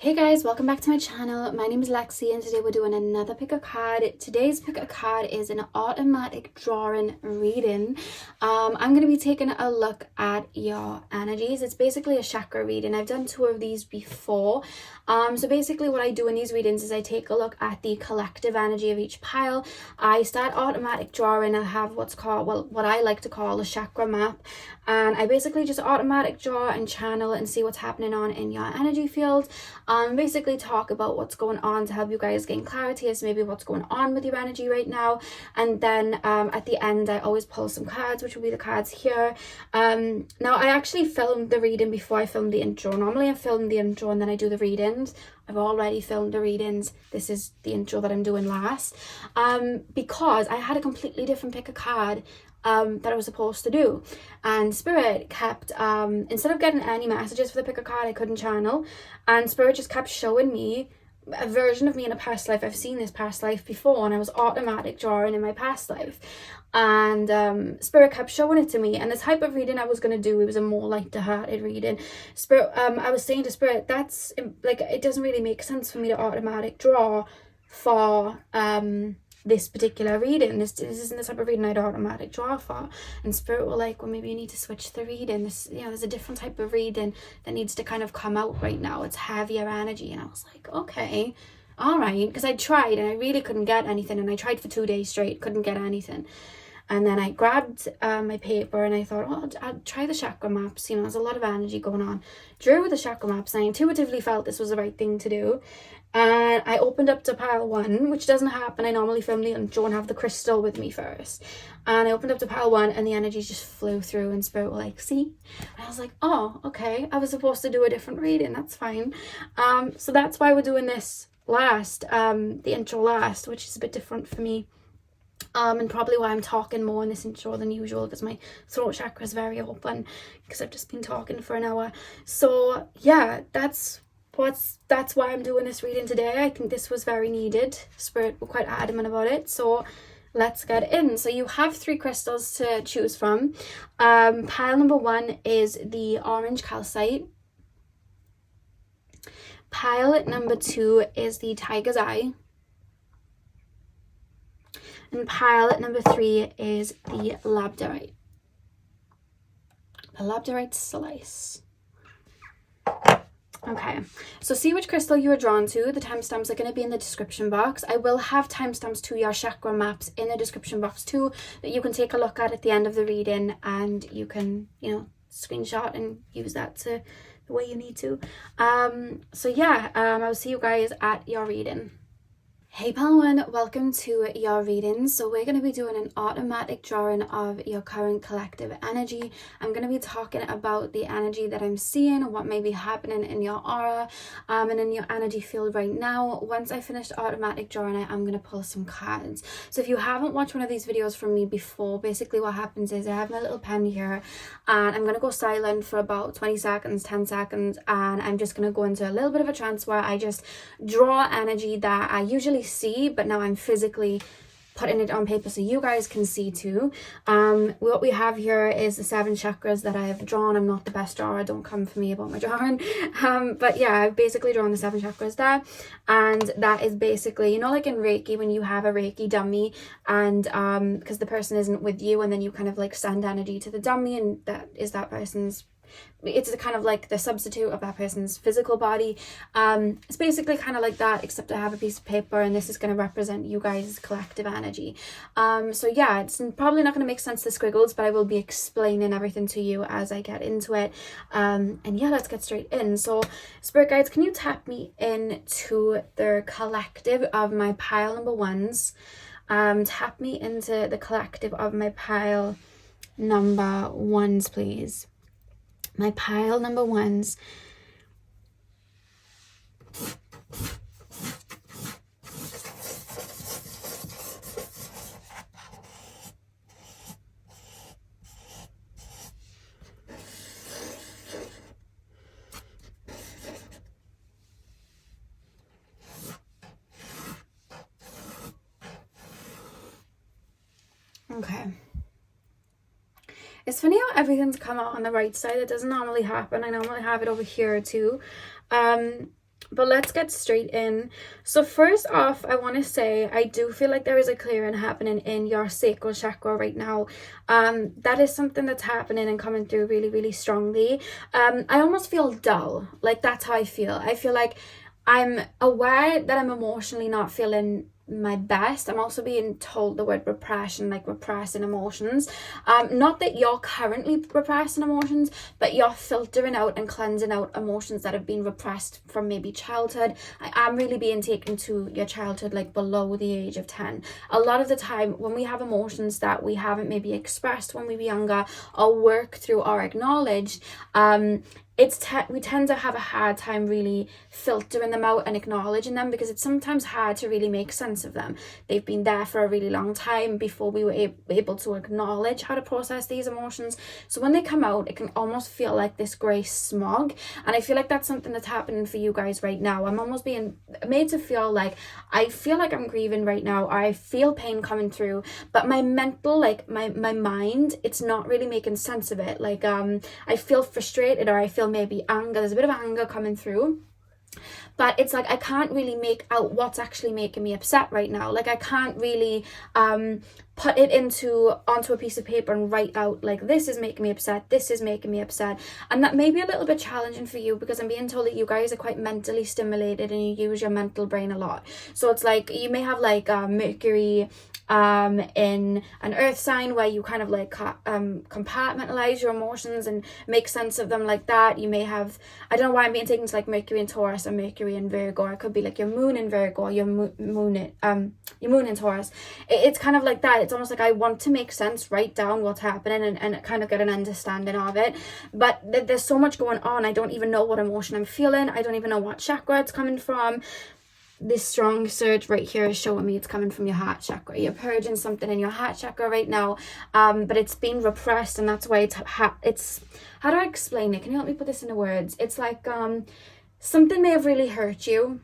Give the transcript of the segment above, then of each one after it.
Hey guys, welcome back to my channel. My name is Lexi and today we're doing another pick a card. Today's pick a card is an automatic drawing reading. I'm going to be taking a look at your energies. It's basically a chakra reading. I've done 2 of these before. So basically what I do in these readings is I take a look at the collective energy of each pile. I start automatic drawing. I have what's called, well, what I like to call a chakra map. And I basically just automatic draw and channel and see what's happening on in your energy field. Basically talk about what's going on to help you guys gain clarity as maybe what's going on with your energy right now. And then at the end I always pull some cards, which will be the cards here. Now I actually filmed the reading before I filmed the intro. Normally I film the intro and then I do the readings. I've already filmed the readings. This is the intro that I'm doing last, because I had a completely different pick a card that I was supposed to do, and Spirit kept instead of getting any messages for the pick a card I couldn't channel, and Spirit just kept showing me a version of me in a past life. I've seen this past life before and I was automatic drawing in my past life, and Spirit kept showing it to me. And the type of reading I was going to do, it was a more light-hearted reading. Spirit, I was saying to Spirit, that's like, it doesn't really make sense for me to automatic draw for this particular reading. This isn't the type of reading I'd automatic draw for. And Spirit were like, well, maybe you need to switch the reading. This, you know, there's a different type of reading that needs to kind of come out right now. It's heavier energy. And I was like, okay, all right, because I tried and I really couldn't get anything, and I tried for 2 days straight, couldn't get anything. And then I grabbed my paper and I thought, oh, I'll try the chakra maps. You know, there's a lot of energy going on. Drew with the chakra maps, and I intuitively felt this was the right thing to do. And I opened up to pile 1, which doesn't happen. I normally film the intro and have the crystal with me first. And I opened up to pile 1 and the energy just flew through, and Spirit were like, see? And I was like, oh, okay. I was supposed to do a different reading. That's fine. So that's why we're doing this last, the intro last, which is a bit different for me. And probably why I'm talking more in this intro than usual, because my throat chakra is very open because I've just been talking for an hour. So yeah, that's why I'm doing this reading today. I think this was very needed. Spirit were quite adamant about it, so let's get in. So you have 3 crystals to choose from. Pile number 1 is the orange calcite. Pile number 2 is the tiger's eye. And pile number 3 is the labradorite. The labradorite slice. Okay, so see which crystal you are drawn to. The timestamps are going to be in the description box. I will have timestamps to your chakra maps in the description box too, that you can take a look at the end of the reading, and you can, you know, screenshot and use that to the way you need to. So yeah, I'll see you guys at your reading. Hey pile 1, welcome to your reading. So we're going to be doing an automatic drawing of your current collective energy. I'm going to be talking about the energy that I'm seeing, what may be happening in your aura and in your energy field right now. Once I finish the automatic drawing, I'm going to pull some cards. So if you haven't watched one of these videos from me before, basically what happens is I have my little pen here and I'm going to go silent for about 20 seconds, 10 seconds, and I'm just going to go into a little bit of a trance where I just draw energy that I usually see, but now I'm physically putting it on paper so you guys can see too. What we have here is the 7 chakras that I have drawn. I'm not the best drawer, don't come for me about my drawing, but yeah, I've basically drawn the 7 chakras there. And that is basically, you know, like in Reiki, when you have a Reiki dummy and because the person isn't with you, and then you kind of like send energy to the dummy, and that is that person's, it's kind of like the substitute of that person's physical body. It's basically kind of like that, except I have a piece of paper and this is going to represent you guys' collective energy. So yeah, it's probably not going to make sense, the squiggles, but I will be explaining everything to you as I get into it. And yeah, let's get straight in. So Spirit guides, can you tap me into the collective of my pile number 1s? Tap me into the collective of my pile number 1s, please. My pile number 1s. Okay. It's funny how everything's come out on the right side. It doesn't normally happen. I normally have it over here too. But let's get straight in. So first off, I want to say I do feel like there is a clearing happening in your sacral chakra right now. That is something that's happening and coming through really, really strongly. I almost feel dull. Like, that's how I feel. I feel like I'm aware that I'm emotionally not feeling my best. I'm also being told the word repression, like repressing emotions. Not that you're currently repressing emotions, but you're filtering out and cleansing out emotions that have been repressed from maybe childhood. I am really being taken to your childhood, like below the age of 10. A lot of the time when we have emotions that we haven't maybe expressed when we were younger or worked through or acknowledged, we tend to have a hard time really filtering them out and acknowledging them, because it's sometimes hard to really make sense of them. They've been there for a really long time before we were able to acknowledge how to process these emotions. So when they come out, it can almost feel like this grey smog, and I feel like that's something that's happening for you guys right now. I'm almost being made to feel like I feel like I'm grieving right now, or I feel pain coming through, but my mental, like my mind, it's not really making sense of it. Like I feel frustrated, or I feel maybe anger. There's a bit of anger coming through, but it's like I can't really make out what's actually making me upset right now. Like I can't really put it onto a piece of paper and write out like, this is making me upset, this is making me upset. And that may be a little bit challenging for you, because I'm being told that you guys are quite mentally stimulated and you use your mental brain a lot. So it's like you may have like Mercury in an earth sign, where you kind of like compartmentalize your emotions and make sense of them like that. You may have, I don't know why I'm being taken to like Mercury in Taurus or Mercury in Virgo, or it could be like your moon in Virgo or your moon in Taurus. It's kind of like that. It's almost like I want to make sense, write down what's happening and kind of get an understanding of it, but there's so much going on. I don't even know what emotion I'm feeling. I don't even know what chakra it's coming from. This strong surge right here is showing me it's coming from your heart chakra. You're purging something in your heart chakra right now, but it's been repressed, and that's why it's how do I explain it? Can you help me put this into words? It's like something may have really hurt you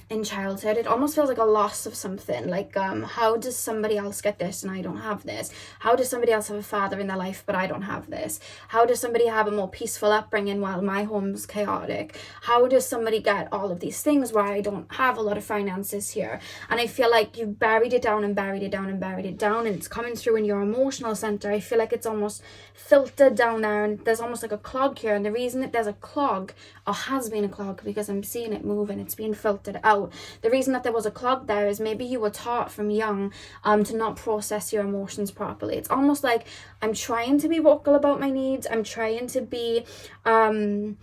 in childhood. It almost feels like a loss of something. Like how does somebody else get this and I don't have this? How does somebody else have a father in their life but I don't have this? How does somebody have a more peaceful upbringing while my home's chaotic? How does somebody get all of these things where I don't have a lot of finances here? And I feel like you've buried it down and buried it down and buried it down, and it's coming through in your emotional center. I feel like it's almost filtered down there, and there's almost like a clog here. And the reason that there's a clog, or has been a clog, because I'm seeing it moving, it's being filtered out. The reason that there was a clog there is maybe you were taught from young to not process your emotions properly. It's almost like I'm trying to be vocal about my needs. I'm trying to be I'm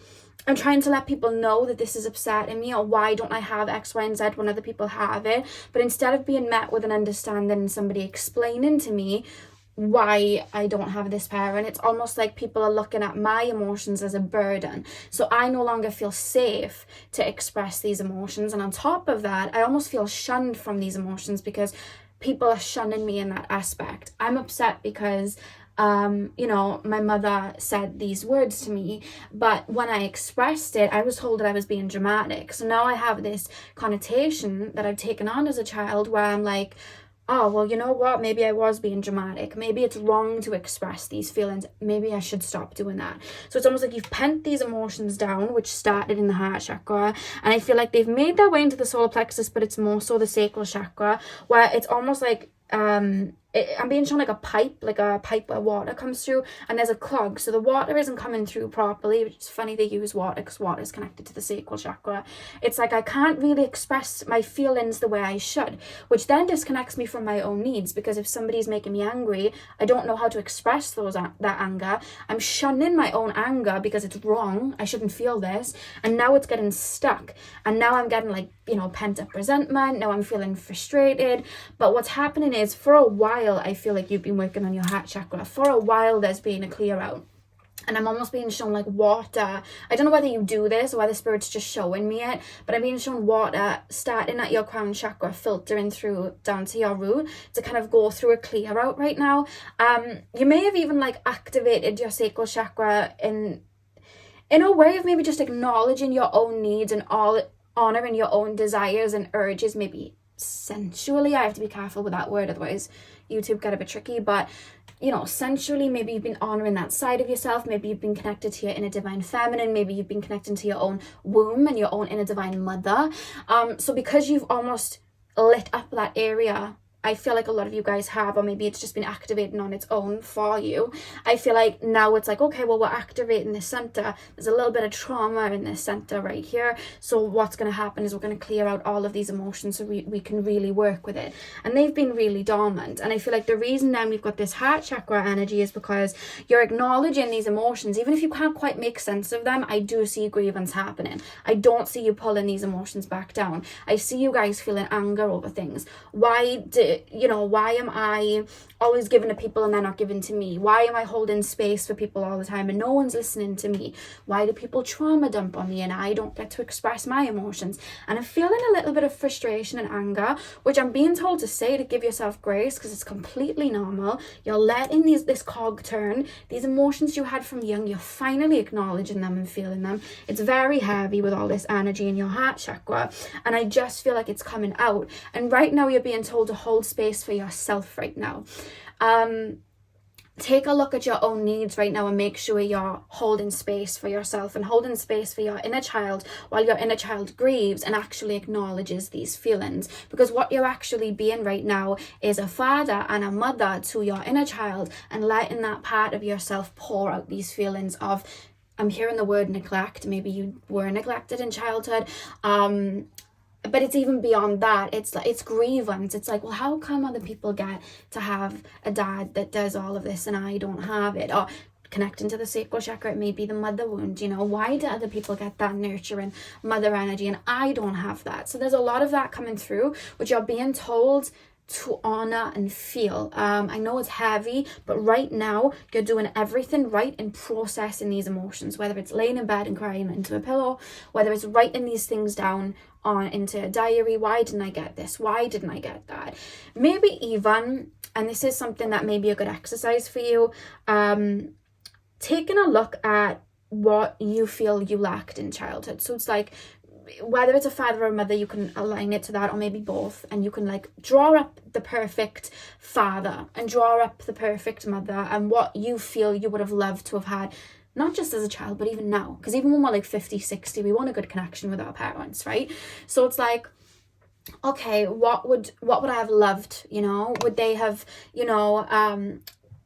trying to let people know that this is upsetting me, or why don't I have X, Y, and Z when other people have it. But instead of being met with an understanding and somebody explaining to me why I don't have this parent, it's almost like people are looking at my emotions as a burden. So I no longer feel safe to express these emotions. And on top of that, I almost feel shunned from these emotions, because people are shunning me in that aspect. I'm upset because my mother said these words to me, but when I expressed it, I was told that I was being dramatic. So now I have this connotation that I've taken on as a child, where I'm like, oh, well, you know what? Maybe I was being dramatic. Maybe it's wrong to express these feelings. Maybe I should stop doing that. So it's almost like you've pent these emotions down, which started in the heart chakra. And I feel like they've made their way into the solar plexus, but it's more so the sacral chakra, where it's almost like I'm being shown like a pipe where water comes through, and there's a clog, so the water isn't coming through properly, which is funny they use water, because water is connected to the sacral chakra. It's like I can't really express my feelings the way I should, which then disconnects me from my own needs, because if somebody's making me angry, I don't know how to express that anger. I'm shunning my own anger because it's wrong, I shouldn't feel this, and now it's getting stuck, and now I'm getting like, pent up resentment. Now I'm feeling frustrated. But what's happening is, for a while, I feel like you've been working on your heart chakra. For a while, there's been a clear out. And I'm almost being shown like water. I don't know whether you do this or whether Spirit's just showing me it, but I'm being shown water starting at your crown chakra, filtering through down to your root to kind of go through a clear out right now. You may have even like activated your sacral chakra in a way of maybe just acknowledging your own needs and honoring your own desires and urges, maybe sensually. I have to be careful with that word, otherwise YouTube get a bit tricky, but you know, sensually, maybe you've been honoring that side of yourself, maybe you've been connected to your inner divine feminine, maybe you've been connected to your own womb and your own inner divine mother. So because you've almost lit up that area, I feel like a lot of you guys have, or maybe it's just been activating on its own for you. I feel like now it's like, okay, well, we're activating this center. There's a little bit of trauma in this center right here. So what's going to happen is we're going to clear out all of these emotions so we can really work with it. And they've been really dormant. And I feel like the reason now we've got this heart chakra energy is because you're acknowledging these emotions. Even if you can't quite make sense of them, I do see grievance happening. I don't see you pulling these emotions back down. I see you guys feeling anger over things. Why am I always giving to people and they're not giving to me? Why am I holding space for people all the time and no one's listening to me? Why do people trauma dump on me and I don't get to express my emotions? And I'm feeling a little bit of frustration and anger, which I'm being told to say to give yourself grace because it's completely normal. You're letting this cog turn. These emotions you had from young, you're finally acknowledging them and feeling them. It's very heavy with all this energy in your heart chakra, and I just feel like it's coming out. And right now you're being told to hold space for yourself right now. Take a look at your own needs right now and make sure you're holding space for yourself and holding space for your inner child while your inner child grieves and actually acknowledges these feelings. Because what you're actually being right now is a father and a mother to your inner child, and letting that part of yourself pour out these feelings of, I'm hearing the word neglect. Maybe you were neglected in childhood. But it's even beyond that. It's grievance. It's like, well, how come other people get to have a dad that does all of this and I don't have it? Or connecting to the sacral chakra, it may be the mother wound, you know. Why do other people get that nurturing mother energy and I don't have that? So there's a lot of that coming through, which you're being told to honor and feel. I know it's heavy, but right now you're doing everything right in processing these emotions, whether it's laying in bed and crying into a pillow, whether it's writing these things down into a diary. Why didn't I get this? Why didn't I get that? Maybe even, and this is something that may be a good exercise for you, taking a look at what you feel you lacked in childhood. So it's like, whether it's a father or a mother, you can align it to that, or maybe both, and you can like draw up the perfect father and draw up the perfect mother and what you feel you would have loved to have had, not just as a child, but even now. Because even when we're like 50, 60, we want a good connection with our parents, right? So it's like, okay, what would I have loved, you know? Would they have,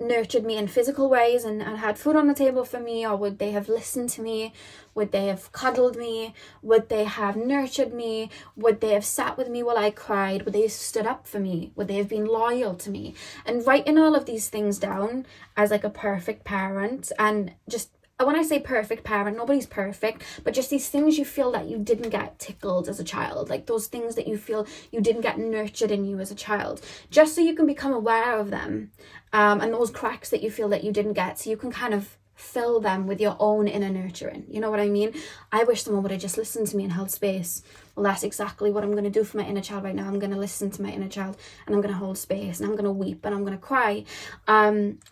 nurtured me in physical ways and had food on the table for me? Or would they have listened to me? Would they have cuddled me? Would they have nurtured me? Would they have sat with me while I cried? Would they have stood up for me? Would they have been loyal to me? And writing all of these things down as like a perfect parent, and just, when I say perfect parent, nobody's perfect, but just these things you feel that you didn't get tickled as a child, like those things that you feel you didn't get nurtured in you as a child, just so you can become aware of them, and those cracks that you feel that you didn't get, so you can kind of fill them with your own inner nurturing. You know what I mean? I wish someone would have just listened to me and held space. Well, that's exactly what I'm going to do for my inner child right now. I'm going to listen to my inner child and I'm going to hold space and I'm going to weep and I'm going to cry.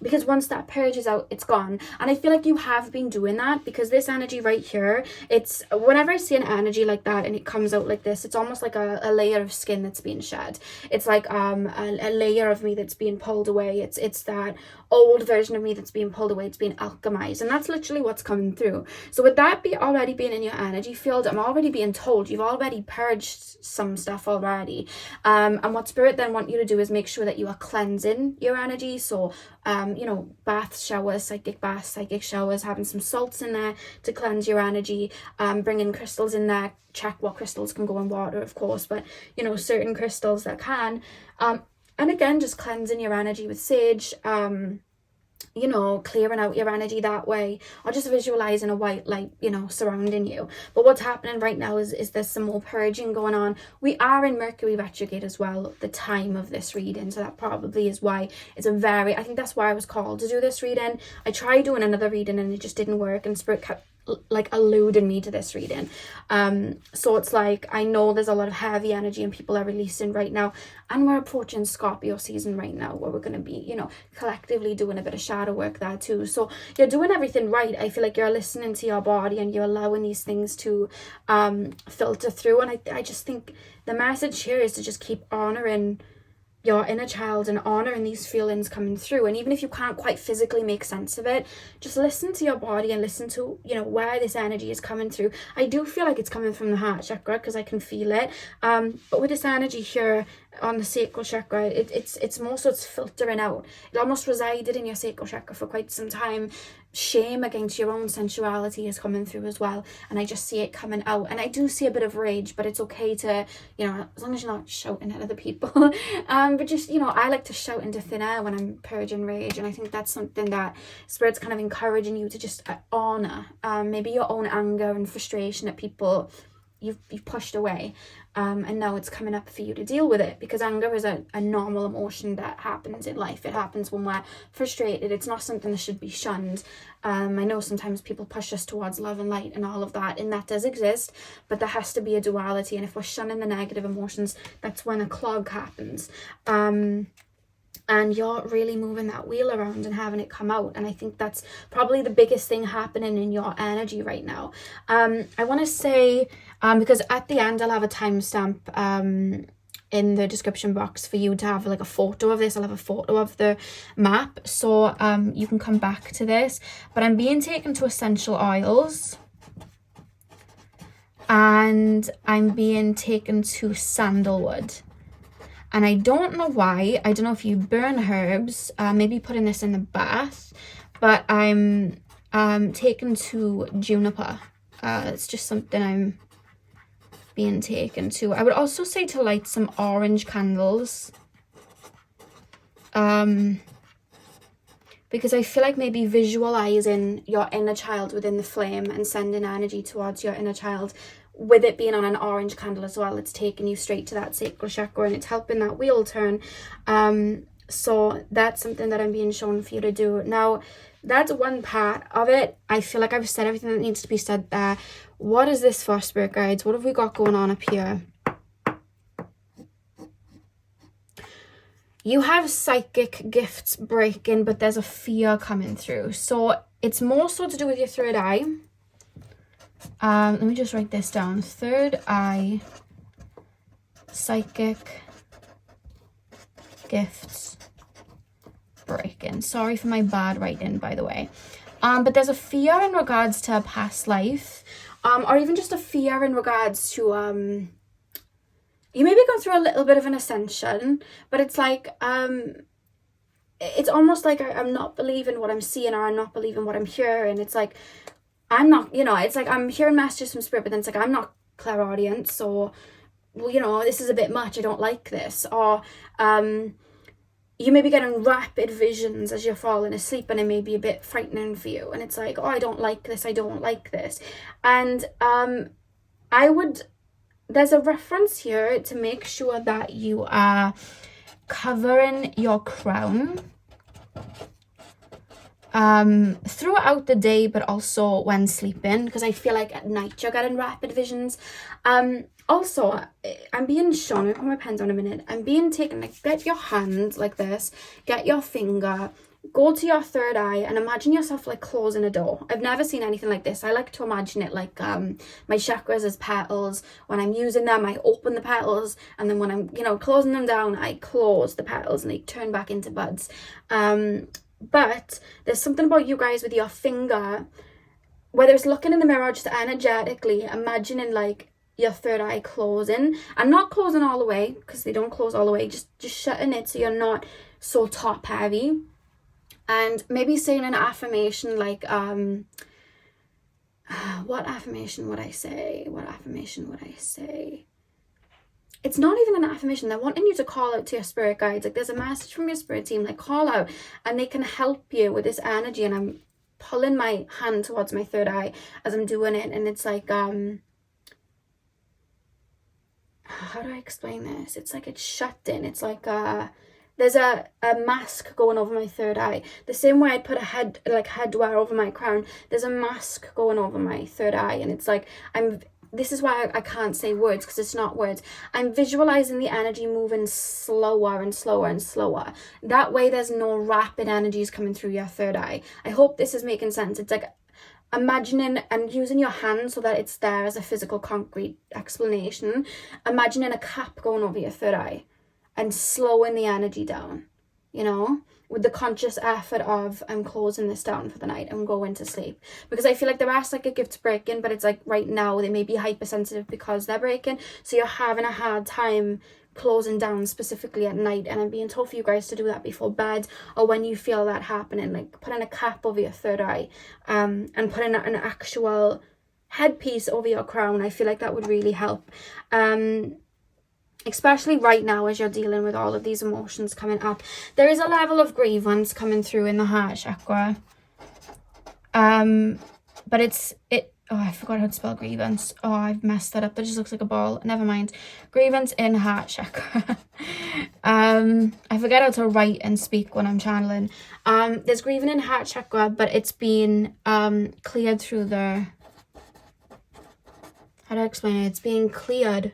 Because once that purges out, it's gone. And I feel like you have been doing that, because this energy right here, it's, whenever I see an energy like that and it comes out like this, it's almost like a layer of skin that's being shed. It's like a layer of me that's being pulled away. It's that old version of me that's being pulled away. It's being alchemized. And that's literally what's coming through. So with that already being in your energy field, I'm already being told you've already purged some stuff already, and what spirit then want you to do is make sure that you are cleansing your energy. So baths, showers, psychic showers, having some salts in there to cleanse your energy, bringing crystals in there. Check what crystals can go in water, of course, but certain crystals that can, and again, just cleansing your energy with sage, clearing out your energy that way, or just visualizing a white light, surrounding you. But what's happening right now is there's some more purging going on. We are in Mercury retrograde as well at the time of this reading, so that probably is why it's I think that's why I was called to do this reading. I tried doing another reading and it just didn't work, and Spirit kept alluding me to this reading. So it's like, I know there's a lot of heavy energy and people are releasing right now, and we're approaching Scorpio season right now, where we're going to be collectively doing a bit of shadow work there too. So you're doing everything right. I feel like you're listening to your body and you're allowing these things to filter through, and I just think the message here is to just keep honoring your inner child and honoring these feelings coming through. And even if you can't quite physically make sense of it, just listen to your body and listen to, you know, where this energy is coming through. I do feel like it's coming from the heart chakra because I can feel it. But with this energy here on the sacral chakra, it's more so it's filtering out. It almost resided in your sacral chakra for quite some time. Shame against your own sensuality is coming through as well, and I just see it coming out. And I do see a bit of rage, but it's okay to, you know, as long as you're not shouting at other people. But just, you know, I like to shout into thin air when I'm purging rage, and I think that's something that Spirit's kind of encouraging you to just honor. Maybe your own anger and frustration at people you've pushed away, and now it's coming up for you to deal with it, because anger is a normal emotion that happens in life. It happens when we're frustrated. It's not something that should be shunned. I know sometimes people push us towards love and light and all of that, and that does exist, but there has to be a duality. And if we're shunning the negative emotions, that's when a clog happens. And you're really moving that wheel around and having it come out. And I think that's probably the biggest thing happening in your energy right now. I want to say, because at the end I'll have a timestamp in the description box for you to have like a photo of this. I'll have a photo of the map, so you can come back to this. But I'm being taken to essential oils, and I'm being taken to sandalwood. And I don't know why. I don't know if you burn herbs, maybe putting this in the bath, but I'm taken to juniper. It's just something I'm being taken to. I would also say to light some orange candles, because I feel like maybe visualizing your inner child within the flame and sending energy towards your inner child, with it being on an orange candle as well, it's taking you straight to that sacral chakra, and it's helping that wheel turn. So that's something that I'm being shown for you to do. Now, that's one part of it. I feel like I've said everything that needs to be said there. What is this for, Spirit Guides? What have we got going on up here? You have psychic gifts breaking, but there's a fear coming through. So it's more so to do with your third eye. Let me just write this down. Third eye, psychic gifts breaking. Sorry for my bad writing, by the way. But there's a fear in regards to a past life, or even just a fear in regards to you may be going through a little bit of an ascension, but it's like it's almost like I'm not believing what I'm seeing, or I'm not believing what I'm hearing. It's like I'm not, you know, it's like I'm hearing messages from Spirit, but then it's like I'm not Clairaudient, so, well, you know, this is a bit much, I don't like this. Or you may be getting rapid visions as you're falling asleep, and it may be a bit frightening for you, and it's like, oh, I don't like this, I don't like this. And there's a reference here to make sure that you are covering your crown throughout the day, but also when sleeping, because I feel like at night you're getting rapid visions. Also, I'm being shown, I'm gonna put my pen down a minute, I'm being taken, like, get your hand like this, get your finger, go to your third eye, and imagine yourself like closing a door. I've never seen anything like this. I like to imagine it like my chakras as petals. When I'm using them, I open the petals, and then when I'm, you know, closing them down, I close the petals and they turn back into buds. But there's something about you guys with your finger, whether it's looking in the mirror or just energetically imagining like your third eye closing, and not closing all the way, because they don't close all the way, just shutting it so you're not so top heavy. And maybe saying an affirmation like what affirmation would I say? It's not even an affirmation. They're wanting you to call out to your spirit guides. Like, there's a message from your spirit team, like, call out, and they can help you with this energy. And I'm pulling my hand towards my third eye as I'm doing it, and it's like how do I explain this? It's like it's shut in. It's like there's a mask going over my third eye. The same way I'd put a headwear over my crown, there's a mask going over my third eye, and it's like this is why I can't say words, because it's not words. I'm visualizing the energy moving slower and slower and slower. That way there's no rapid energies coming through your third eye. I hope this is making sense. It's like imagining and using your hand so that it's there as a physical concrete explanation. Imagining a cap going over your third eye. and slowing the energy down, you know, with the conscious effort of, I'm closing this down for the night, I'm going to sleep. Because I feel like the rest, like, it gets breaking, but it's like right now they may be hypersensitive because they're breaking, so you're having a hard time closing down specifically at night. And I'm being told for you guys to do that before bed, or when you feel that happening, like putting a cap over your third eye, and putting an actual headpiece over your crown. I feel like that would really help, especially right now as you're dealing with all of these emotions coming up. There is a level of grievance coming through in the heart chakra, but oh, I forgot how to spell grievance. Oh, I've messed that up. That just looks like a ball. Never mind. Grievance in heart chakra. I forget how to write and speak when I'm channeling. There's grieving in heart chakra, but it's been cleared through the, how do I explain it? It's being cleared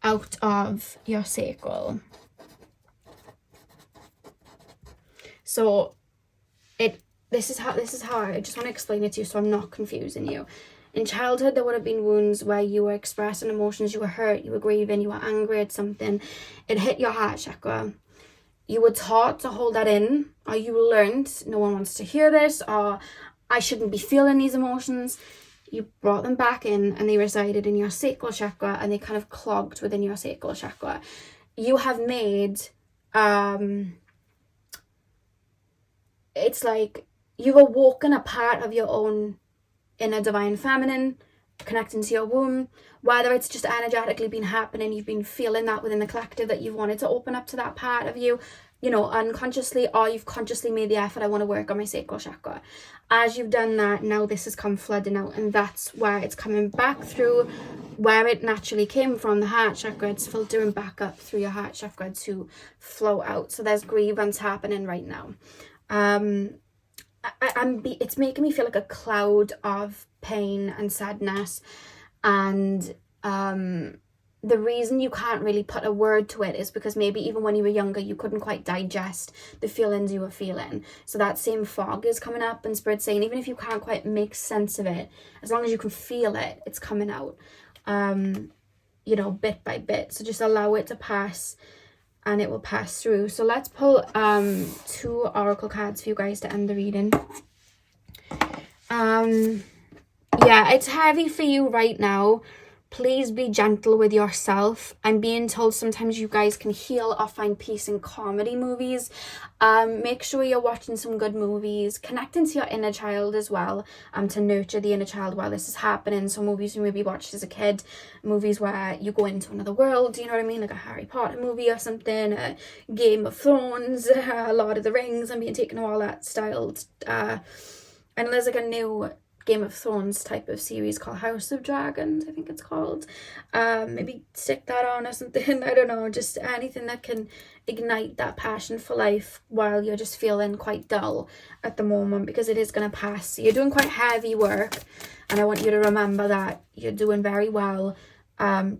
out of your sacral. So this is how I just want to explain it to you so I'm not confusing you. In childhood, there would have been wounds where you were expressing emotions, you were hurt, you were grieving, you were angry at something. It hit your heart chakra. You were taught to hold that in, or you learned no one wants to hear this, or I shouldn't be feeling these emotions. You brought them back in and they resided in your sacral chakra, and they kind of clogged within your sacral chakra. You have made, it's like you've awoken a part of your own inner divine feminine, connecting to your womb, whether it's just energetically been happening, you've been feeling that within the collective that you've wanted to open up to that part of you, you know, unconsciously, or you've consciously made the effort, I want to work on my sacral chakra. As you've done that, now this has come flooding out, and that's where it's coming back through where it naturally came from, the heart chakra. It's filtering back up through your heart chakra to flow out. So there's grievance happening right now. It's making me feel like a cloud of pain and sadness, and the reason you can't really put a word to it is because maybe even when you were younger you couldn't quite digest the feelings you were feeling. So that same fog is coming up, and Spirit's saying even if you can't quite make sense of it, as long as you can feel it, it's coming out, you know, bit by bit. So just allow it to pass, and it will pass through. So let's pull 2 oracle cards for you guys to end the reading. Yeah, it's heavy for you right now. Please be gentle with yourself. I'm being told sometimes you guys can heal or find peace in comedy movies. Make sure you're watching some good movies, connecting to your inner child as well, to nurture the inner child while this is happening. So movies you maybe watched as a kid, movies where you go into another world, you know what I mean, like a Harry Potter movie or something, a Game of Thrones, a Lord of the Rings. I'm being taken to all that style. And there's like a new Game of Thrones type of series called House of Dragons, I think it's called. Maybe stick that on or something. I don't know, just anything that can ignite that passion for life while you're just feeling quite dull at the moment, because it is going to pass. So you're doing quite heavy work, and I want you to remember that you're doing very well.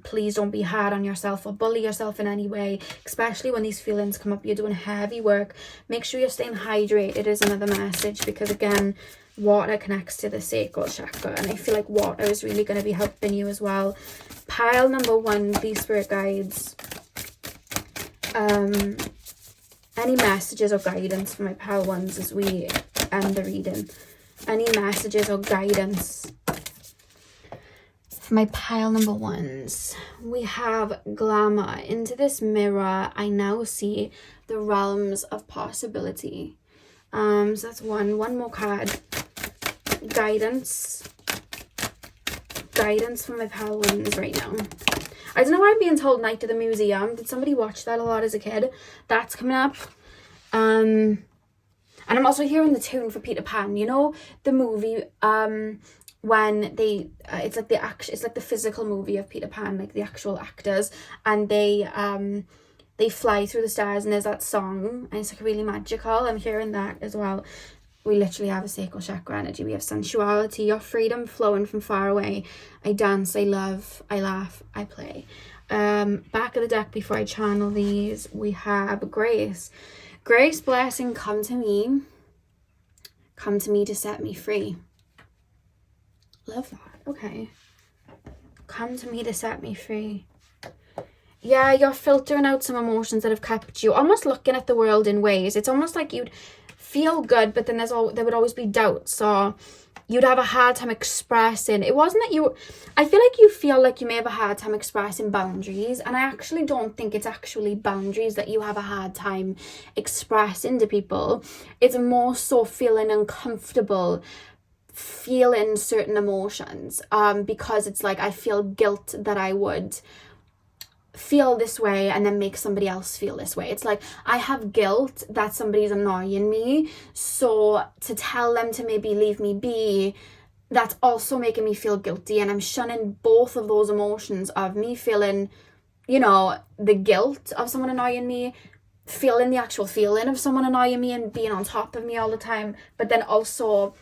Please don't be hard on yourself or bully yourself in any way, especially when these feelings come up. You're doing heavy work. Make sure you're staying hydrated is another message, because again, water connects to the sacral chakra, and I feel like water is really going to be helping you as well. Pile number 1, please, spirit guides. Any messages or guidance for my pile 1s as we end the reading? Any messages or guidance for my pile number 1s? We have glamour. Into this mirror, I now see the realms of possibility. So that's one more card. Guidance for my pile 1s right now. I don't know why I'm being told Night of the Museum. Did somebody watch that a lot as a kid? That's coming up. And I'm also hearing the tune for Peter Pan. You know the movie when they it's like the physical movie of Peter Pan, like the actual actors, and they fly through the stars, and there's that song, and it's like really magical. I'm hearing that as well. We literally have a sacral chakra energy. We have sensuality, your freedom flowing from far away. I dance, I love, I laugh, I play. Back of the deck before I channel these, we have grace. Grace, blessing, come to me. Come to me to set me free. Love that. Okay. Come to me to set me free. yeah, you're filtering out some emotions that have kept you almost looking at the world in ways. It's almost like you'd feel good, but then there would always be doubts, or you'd have a hard time expressing. It wasn't that I feel like you feel like you may have a hard time expressing boundaries, and I actually don't think it's actually boundaries that you have a hard time expressing to people. It's more so feeling uncomfortable feeling certain emotions, because it's like I feel guilt that I would feel this way and then make somebody else feel this way. It's like I have guilt that somebody's annoying me, so to tell them to maybe leave me be, that's also making me feel guilty, and I'm shunning both of those emotions of me feeling, you know, the guilt of someone annoying me, feeling the actual feeling of someone annoying me and being on top of me all the time, but then also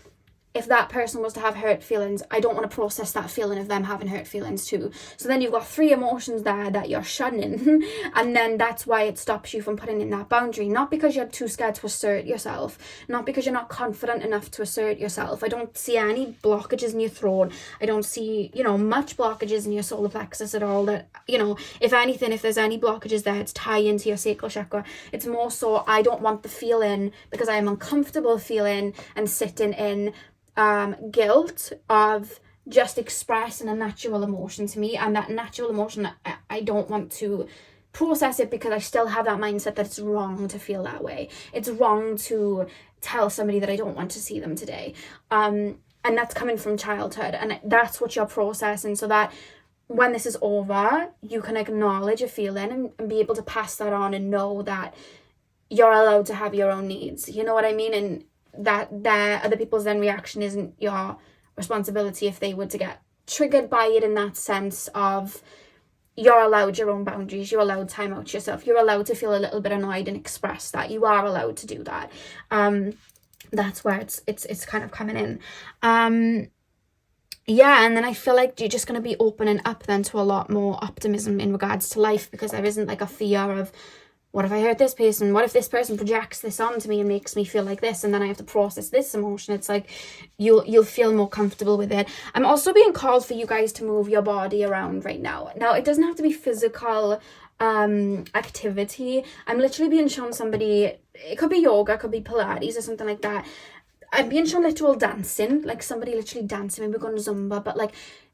if that person was to have hurt feelings, I don't want to process that feeling of them having hurt feelings too. So then you've got 3 emotions there that you're shunning, and then that's why it stops you from putting in that boundary. Not because you're too scared to assert yourself, not because you're not confident enough to assert yourself. I don't see any blockages in your throat. I don't see, you know, much blockages in your solar plexus at all. That, you know, if anything, if there's any blockages there, it's tie into your sacral chakra. It's more so I don't want the feeling, because I am uncomfortable feeling and sitting in guilt of just expressing a natural emotion to me, and that natural emotion, I don't want to process it because I still have that mindset that it's wrong to feel that way. It's wrong to tell somebody that I don't want to see them today, and that's coming from childhood, and that's what you're processing, so that when this is over, you can acknowledge a feeling and be able to pass that on and know that you're allowed to have your own needs, you know what I mean? And that other people's then reaction isn't your responsibility if they were to get triggered by it, in that sense of you're allowed your own boundaries, you're allowed time out yourself, you're allowed to feel a little bit annoyed and express that. You are allowed to do that. That's where it's kind of coming in. Yeah, and then I feel like you're just going to be opening up then to a lot more optimism in regards to life, because there isn't like a fear of, what if I hurt this person? What if this person projects this onto me and makes me feel like this, and then I have to process this emotion? It's like you'll feel more comfortable with it. I'm also being called for you guys to move your body around right now. Now, it doesn't have to be physical activity. I'm literally being shown somebody, it could be yoga, it could be Pilates or something like that. I'm being shown literal dancing, like somebody literally dancing, maybe going to Zumba, but like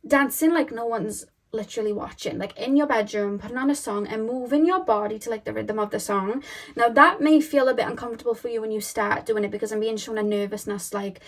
dancing like no one's literally watching, like in your bedroom, putting on a song and moving your body to like the rhythm of the song. Now that may feel a bit uncomfortable for you when you start doing it, because I'm being shown a nervousness, like,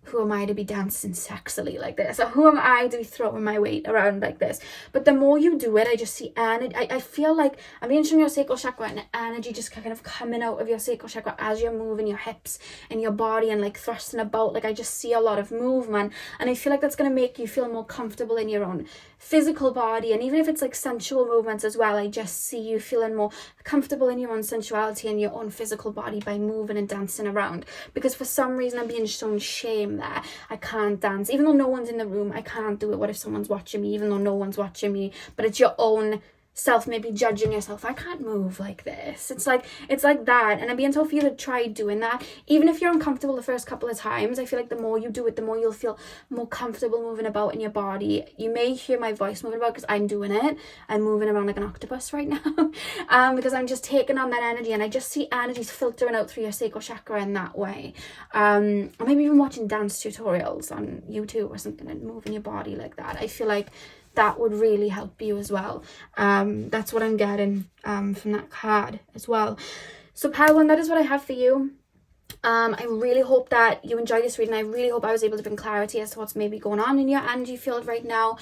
who am I to be dancing sexily like this? Or who am I to be throwing my weight around like this? But the more you do it, I just see energy. I feel like I'm being shown your sacral chakra and energy just kind of coming out of your sacral chakra as you're moving your hips and your body and like thrusting about. Like I just see a lot of movement, and I feel like that's going to make you feel more comfortable in your own physical body. And even if it's like sensual movements as well, I just see you feeling more comfortable in your own sensuality and your own physical body by moving and dancing around. Because for some reason I'm being shown shame there. I can't dance, even though no one's in the room. I can't do it. What if someone's watching me? Even though no one's watching me, but it's your own self maybe judging yourself. I can't move like this. It's like that. And I'm being told for you to try doing that, even if you're uncomfortable the first couple of times. I feel like the more you do it, the more you'll feel more comfortable moving about in your body. You may hear my voice moving about because I'm doing it. I'm moving around like an octopus right now, because I'm just taking on that energy, and I just see energies filtering out through your sacral chakra in that way. Or maybe even watching dance tutorials on YouTube or something and moving your body like that. I feel like that would really help you as well. That's what I'm getting from that card as well. So Pile 1, that is what I have for you. I really hope that you enjoyed this reading. I really hope I was able to bring clarity as to what's maybe going on in your energy field right now.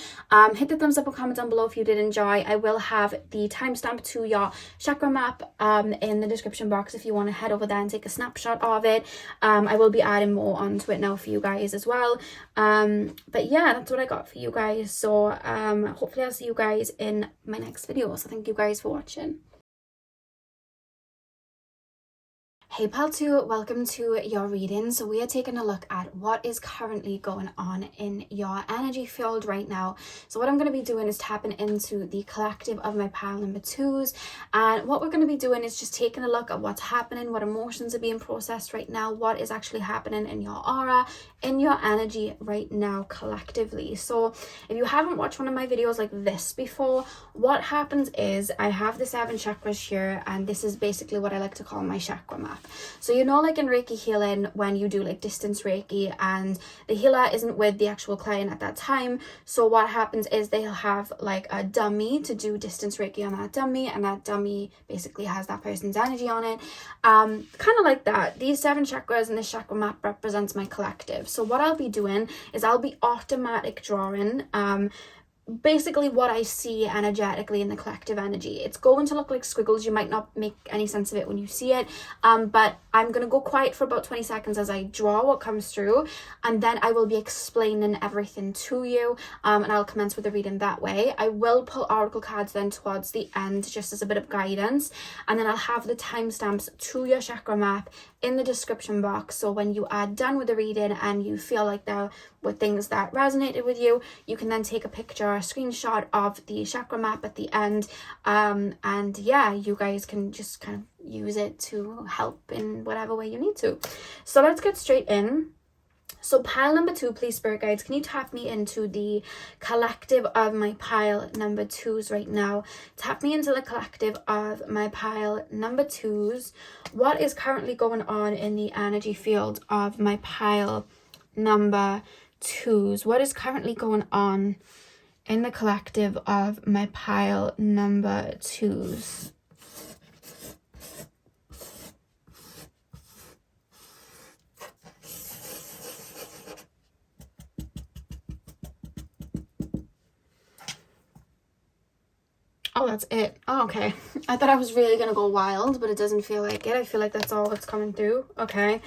Hit the thumbs up or comment down below if you did enjoy. I will have the timestamp to your chakra map in the description box if you want to head over there and take a snapshot of it. I will be adding more onto it now for you guys as well. But yeah, that's what I got for you guys. So hopefully I'll see you guys in my next video. So thank you guys for watching. Hey pal 2, welcome to your reading. So we are taking a look at what is currently going on in your energy field right now. So what I'm going to be doing is tapping into the collective of my pile number 2s, and what we're going to be doing is just taking a look at what's happening, what emotions are being processed right now, what is actually happening in your aura, in your energy right now collectively. So if you haven't watched one of my videos like this before, what happens is I have the 7 chakras here, and this is basically what I like to call my chakra map. So you know, like in Reiki healing, when you do like distance Reiki and the healer isn't with the actual client at that time, so what happens is they'll have like a dummy to do distance Reiki on that dummy, and that dummy basically has that person's energy on it. Kind of like that. These 7 chakras and this chakra map represents my collective. So what I'll be doing is I'll be automatic drawing basically what I see energetically in the collective energy. It's going to look like squiggles. You might not make any sense of it when you see it, but I'm going to go quiet for about 20 seconds as I draw what comes through, and then I will be explaining everything to you, and I'll commence with the reading that way. I will pull oracle cards then towards the end just as a bit of guidance, and then I'll have the timestamps to your chakra map in the description box, so when you are done with the reading and you feel like there were things that resonated with you, you can then take a picture or a screenshot of the chakra map at the end, and yeah, you guys can just kind of use it to help in whatever way you need to. So let's get straight in. So pile number 2, please, spirit guides, can you tap me into the collective of my pile number 2s right now? Tap me into the collective of my pile number 2s. What is currently going on in the energy field of my pile number 2s? What is currently going on in the collective of my pile number 2s? Oh, that's it. Oh, okay. I thought I was really gonna go wild, but it doesn't feel like it. I feel like that's all that's coming through. Okay.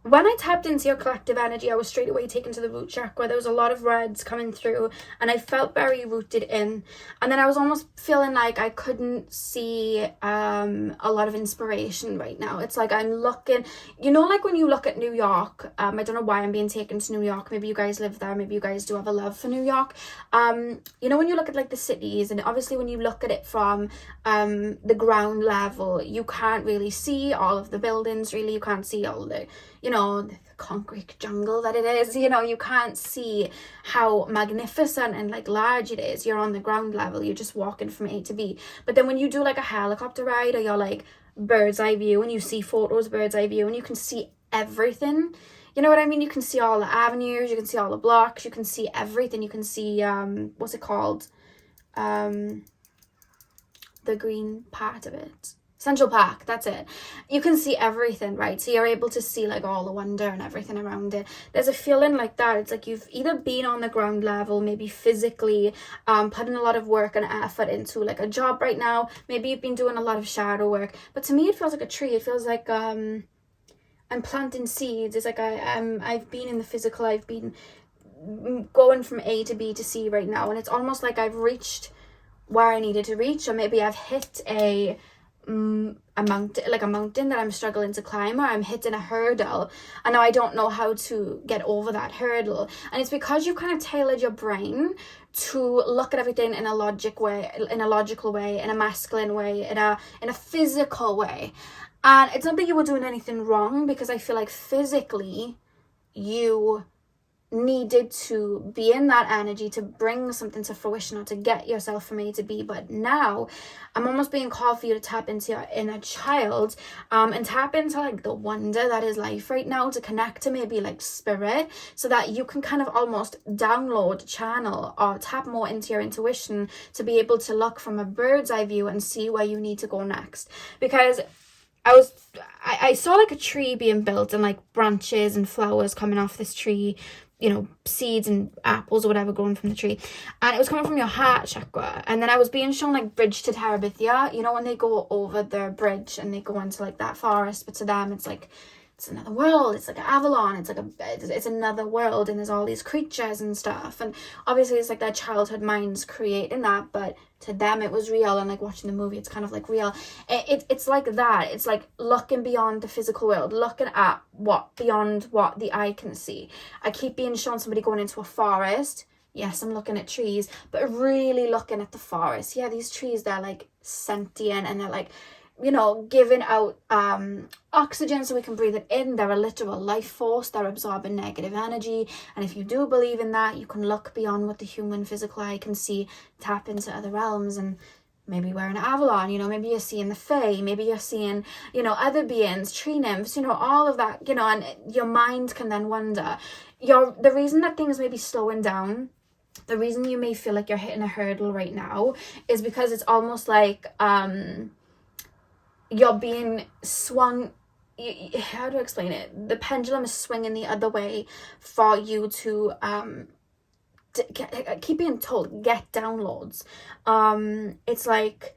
When I tapped into your collective energy, I was straight away taken to the root chakra. There was a lot of reds coming through, and I felt very rooted in. And then I was almost feeling like I couldn't see a lot of inspiration right now. It's like I'm looking, you know, like when you look at New York, I don't know why I'm being taken to New York. Maybe you guys live there. Maybe you guys do have a love for New York. You know, when you look at like the cities, and obviously when you look at it from the ground level, you can't really see all of the buildings, really. You can't see all the, you know, the concrete jungle that it is. You know, you can't see how magnificent and like large it is. You're on the ground level, you're just walking from A to B. But then when you do like a helicopter ride, or you're like bird's eye view, and you see photos bird's eye view, and you can see everything, you know what I mean? You can see all the avenues, you can see all the blocks, you can see everything. You can see what's it called, the green part of it, Central Park, that's it. You can see everything, right? So you're able to see like all the wonder and everything around it. There's a feeling like that. It's like you've either been on the ground level, maybe physically putting a lot of work and effort into like a job right now. Maybe you've been doing a lot of shadow work. But to me, it feels like a tree. It feels like I'm planting seeds. It's like I've been in the physical. I've been going from A to B to C right now. And it's almost like I've reached where I needed to reach, or maybe I've hit a mountain that I'm struggling to climb, or I'm hitting a hurdle and now I don't know how to get over that hurdle. And it's because you've kind of tailored your brain to look at everything in a logical way, in a masculine way, in a physical way. And it's not that you were doing anything wrong, because I feel like physically you needed to be in that energy to bring something to fruition, or to get yourself from A to B. But now I'm almost being called for you to tap into your inner child, and tap into like the wonder that is life right now, to connect to maybe like spirit, so that you can kind of almost download, channel, or tap more into your intuition to be able to look from a bird's eye view and see where you need to go next. Because I saw like a tree being built, and like branches and flowers coming off this tree, you know, seeds and apples or whatever growing from the tree, and it was coming from your heart chakra. And then I was being shown like bridge to Terabithia, you know, when they go over the bridge and they go into like that forest, but to them it's like it's another world, it's like an Avalon, it's another world, and there's all these creatures and stuff, and obviously it's like their childhood minds creating that, but to them it was real, and like watching the movie, it's kind of like real. It's like that. It's like looking beyond the physical world, looking at beyond what the eye can see. I keep being shown somebody going into a forest. Yes, I'm looking at trees, but really looking at the forest. Yeah, these trees, they're like sentient, and they're like, you know, giving out oxygen so we can breathe it in. They're a literal life force. They're absorbing negative energy. And if you do believe in that, you can look beyond what the human physical eye can see, tap into other realms, and maybe we're in Avalon, you know, maybe you're seeing the Fae, maybe you're seeing, you know, other beings, tree nymphs, you know, all of that, you know, and your mind can then wonder. The reason that things may be slowing down, the reason you may feel like you're hitting a hurdle right now, is because it's almost like you're being swung. How do I explain it? The pendulum is swinging the other way for you to keep being told, get downloads. It's like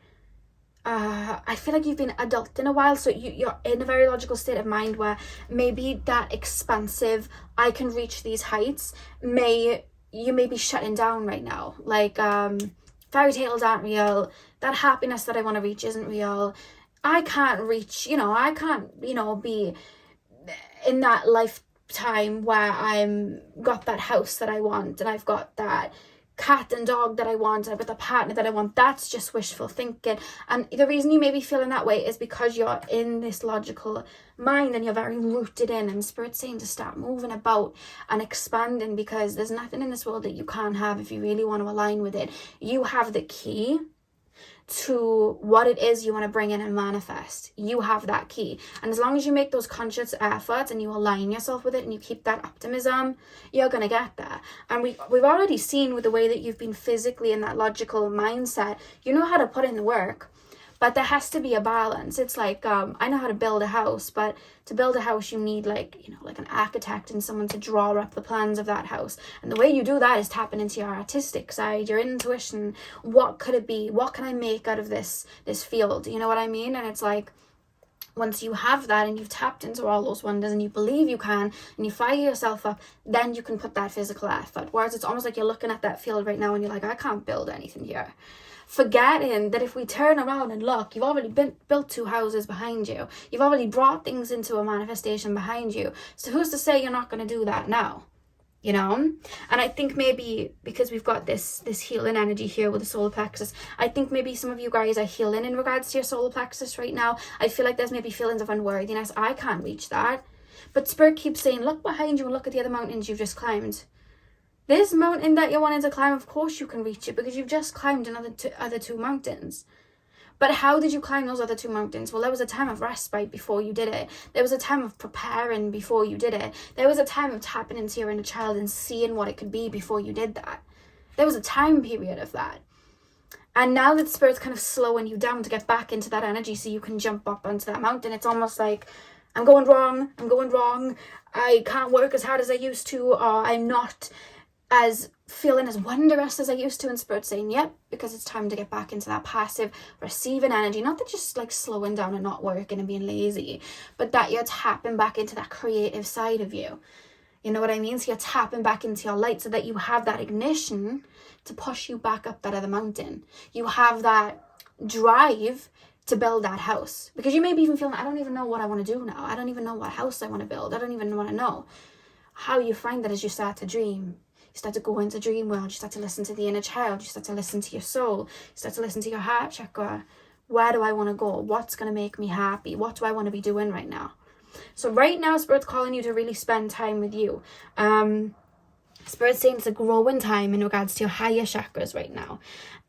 I feel like you've been adult in a while, so you're in a very logical state of mind where maybe that expansive, I can reach these heights, you may be shutting down right now. Like fairy tales aren't real, that happiness that I want to reach isn't real, I can't reach, you know, I can't, you know, be in that lifetime where I'm got that house that I want, and I've got that cat and dog that I want, and I've got the partner that I want. That's just wishful thinking. And the reason you may be feeling that way is because you're in this logical mind, and you're very rooted in, and Spirit's saying to start moving about and expanding, because there's nothing in this world that you can't have if you really want to align with it. You have the key to what it is you want to bring in and manifest. You have that key, and as long as you make those conscious efforts and you align yourself with it and you keep that optimism, you're gonna get there. And we've already seen with the way that you've been physically in that logical mindset, you know how to put in the work, but there has to be a balance. It's like I know how to build a house, but to build a house you need, like, you know, like an architect and someone to draw up the plans of that house. And the way you do that is tapping into your artistic side, your intuition. What could it be? What can I make out of this field? You know what I mean? And it's like, once you have that and you've tapped into all those wonders and you believe you can, and you fire yourself up, then you can put that physical effort. Whereas it's almost like you're looking at that field right now and you're like, I can't build anything here. Forgetting that if we turn around and look, you've already built 2 houses behind you. You've already brought things into a manifestation behind you. So who's to say you're not going to do that now? You know? And I think maybe because we've got this healing energy here with the solar plexus, I think maybe some of you guys are healing in regards to your solar plexus right now. I feel like there's maybe feelings of unworthiness. I can't reach that. But Spirit keeps saying, look behind you and look at the other mountains you've just climbed. This mountain that you're wanting to climb, of course you can reach it, because you've just climbed other two mountains. But how did you climb those other 2 mountains? Well, there was a time of respite before you did it. There was a time of preparing before you did it. There was a time of tapping into your inner child and seeing what it could be before you did that. There was a time period of that. And now that Spirit's kind of slowing you down to get back into that energy so you can jump up onto that mountain, it's almost like, I'm going wrong, I can't work as hard as I used to, or I'm not as feeling as wondrous as I used to. And Spirit saying, yep, because it's time to get back into that passive receiving energy. Not that just like slowing down and not working and being lazy, but that you're tapping back into that creative side of you. You know what I mean? So you're tapping back into your light so that you have that ignition to push you back up that other mountain. You have that drive to build that house, because you may be even feeling, I don't even know what I want to do now. I don't even know what house I want to build. I don't even want to know. How you find that as you start to dream. You start to go into dream world, you start to listen to the inner child, you start to listen to your soul, you start to listen to your heart chakra. Where do I want to go? What's going to make me happy? What do I want to be doing right now? So right now, Spirit's calling you to really spend time with you. Spirit's saying it's a growing time in regards to your higher chakras right now.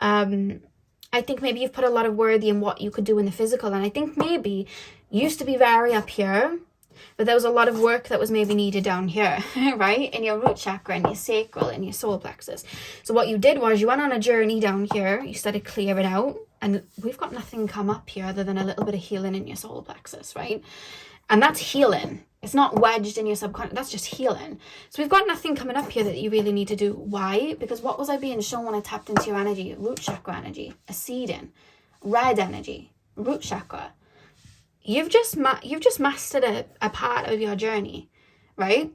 I think maybe you've put a lot of worthy in what you could do in the physical, and I think maybe you used to be very up here, but there was a lot of work that was maybe needed down here, right? In your root chakra and your sacral and your solar plexus. So what you did was you went on a journey down here. You started clearing out. And we've got nothing come up here other than a little bit of healing in your solar plexus, right? And that's healing. It's not wedged in your subconscious. That's just healing. So we've got nothing coming up here that you really need to do. Why? Because what was I being shown when I tapped into your energy? Root chakra energy. Ascendant. Red energy. Root chakra. you've just mastered a part of your journey, right?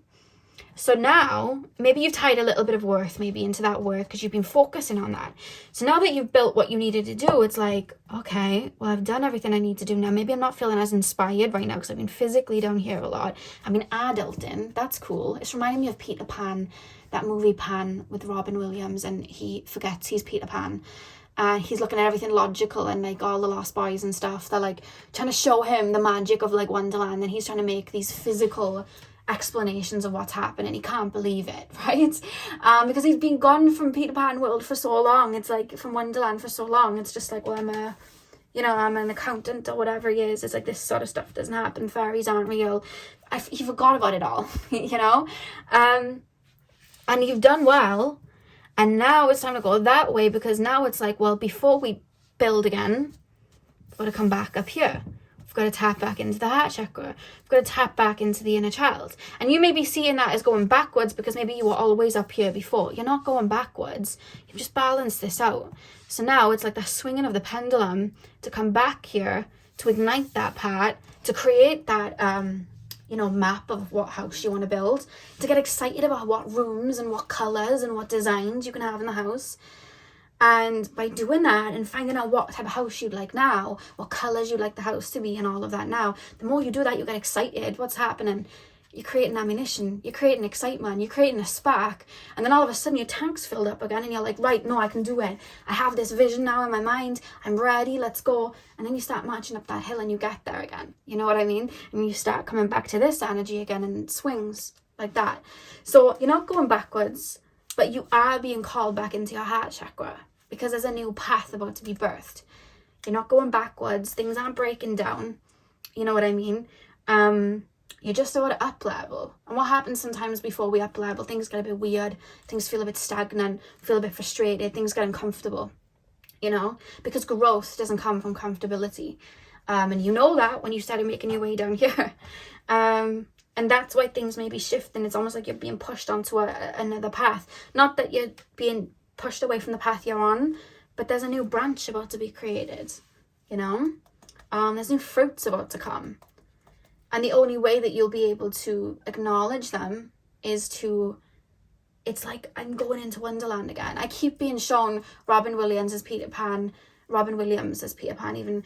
So now, maybe you've tied a little bit of worth maybe into that work because you've been focusing on that. So now that you've built what you needed to do, it's like, okay, well, I've done everything I need to do now. Maybe I'm not feeling as inspired right now because I've been physically down here a lot. I've been adulting. That's cool. It's reminding me of Peter Pan, that movie Pan with Robin Williams, and he forgets he's Peter Pan. And he's looking at everything logical, and like all the lost boys and stuff. They're like trying to show him the magic of like Wonderland, and he's trying to make these physical explanations of what's happening. He can't believe it, right? Because he's been gone from Peter Pan world for so long. It's like from Wonderland for so long. It's just like, well, I'm an accountant or whatever he is. It's like this sort of stuff doesn't happen. Fairies aren't real. He forgot about it all, you know? And you've done well. And now it's time to go that way, because now it's like, well, before we build again, we've got to come back up here. We've got to tap back into the heart chakra. We've got to tap back into the inner child. And you may be seeing that as going backwards because maybe you were always up here before. You're not going backwards. You've just balanced this out. So now it's like the swinging of the pendulum to come back here, to ignite that part, to create that, map of what house you want to build, to get excited about what rooms and what colours and what designs you can have in the house. And by doing that and finding out what type of house you'd like now, what colours you'd like the house to be and all of that now, the more you do that, you get excited. What's happening? You're creating ammunition, you're creating excitement, you're creating a spark, and then all of a sudden your tank's filled up again and you're like, right, no, I can do it. I have this vision now in my mind, I'm ready, let's go. And then you start marching up that hill and you get there again. You know what I mean? And you start coming back to this energy again, and it swings like that. So you're not going backwards, but you are being called back into your heart chakra because there's a new path about to be birthed. You're not going backwards. Things aren't breaking down. You know what I mean? You're just about to up level. And what happens sometimes before we up level, things get a bit weird. Things feel a bit stagnant, feel a bit frustrated. Things get uncomfortable, you know, because growth doesn't come from comfortability. And you know that when you started making your way down here. And that's why things may be shifting. It's almost like you're being pushed onto another path. Not that you're being pushed away from the path you're on, but there's a new branch about to be created, you know? There's new fruits about to come. And the only way that you'll be able to acknowledge them is it's like I'm going into Wonderland again. I keep being shown Robin Williams as Peter Pan, even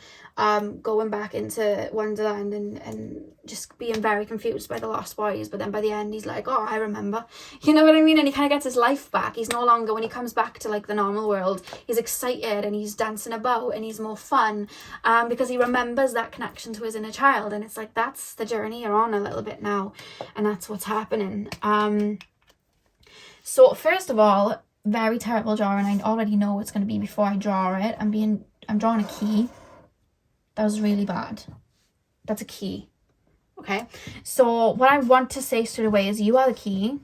going back into Wonderland and just being very confused by the lost boys. But then by the end, he's like, oh, I remember. You know what I mean? And he kind of gets his life back. He's no longer, when he comes back to like the normal world, he's excited and he's dancing about and he's more fun because he remembers that connection to his inner child. And it's like, that's the journey you're on a little bit now. And that's what's happening. So first of all, very terrible drawing. I already know what's going to be before I draw it. I'm drawing a key. That was really bad. That's a key. Okay. So what I want to say straight away is you are the key.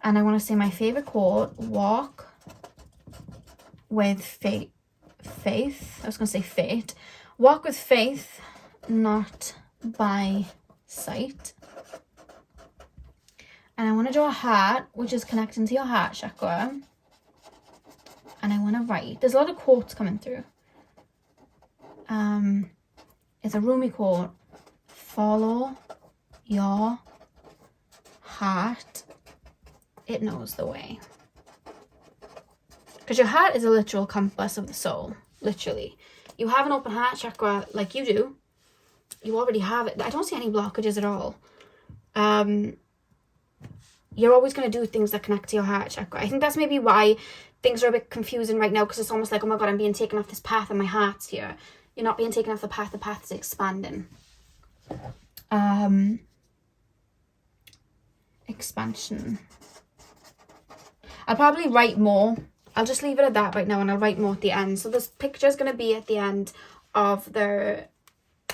And I want to say my favorite quote, walk with faith. I was going to say fate. Walk with faith, not by sight. And I want to draw a heart, which is connecting to your heart chakra. And I want to write. There's a lot of quotes coming through. It's a Rumi quote. Follow your heart. It knows the way. Because your heart is a literal compass of the soul. Literally. You have an open heart chakra like you do. You already have it. I don't see any blockages at all. You're always going to do things that connect to your heart chakra. I think that's maybe why things are a bit confusing right now, because it's almost like, oh my God, I'm being taken off this path and my heart's here. You're not being taken off the path is expanding. Expansion. I'll probably write more. I'll just leave it at that right now and I'll write more at the end. So this picture is going to be at the end of the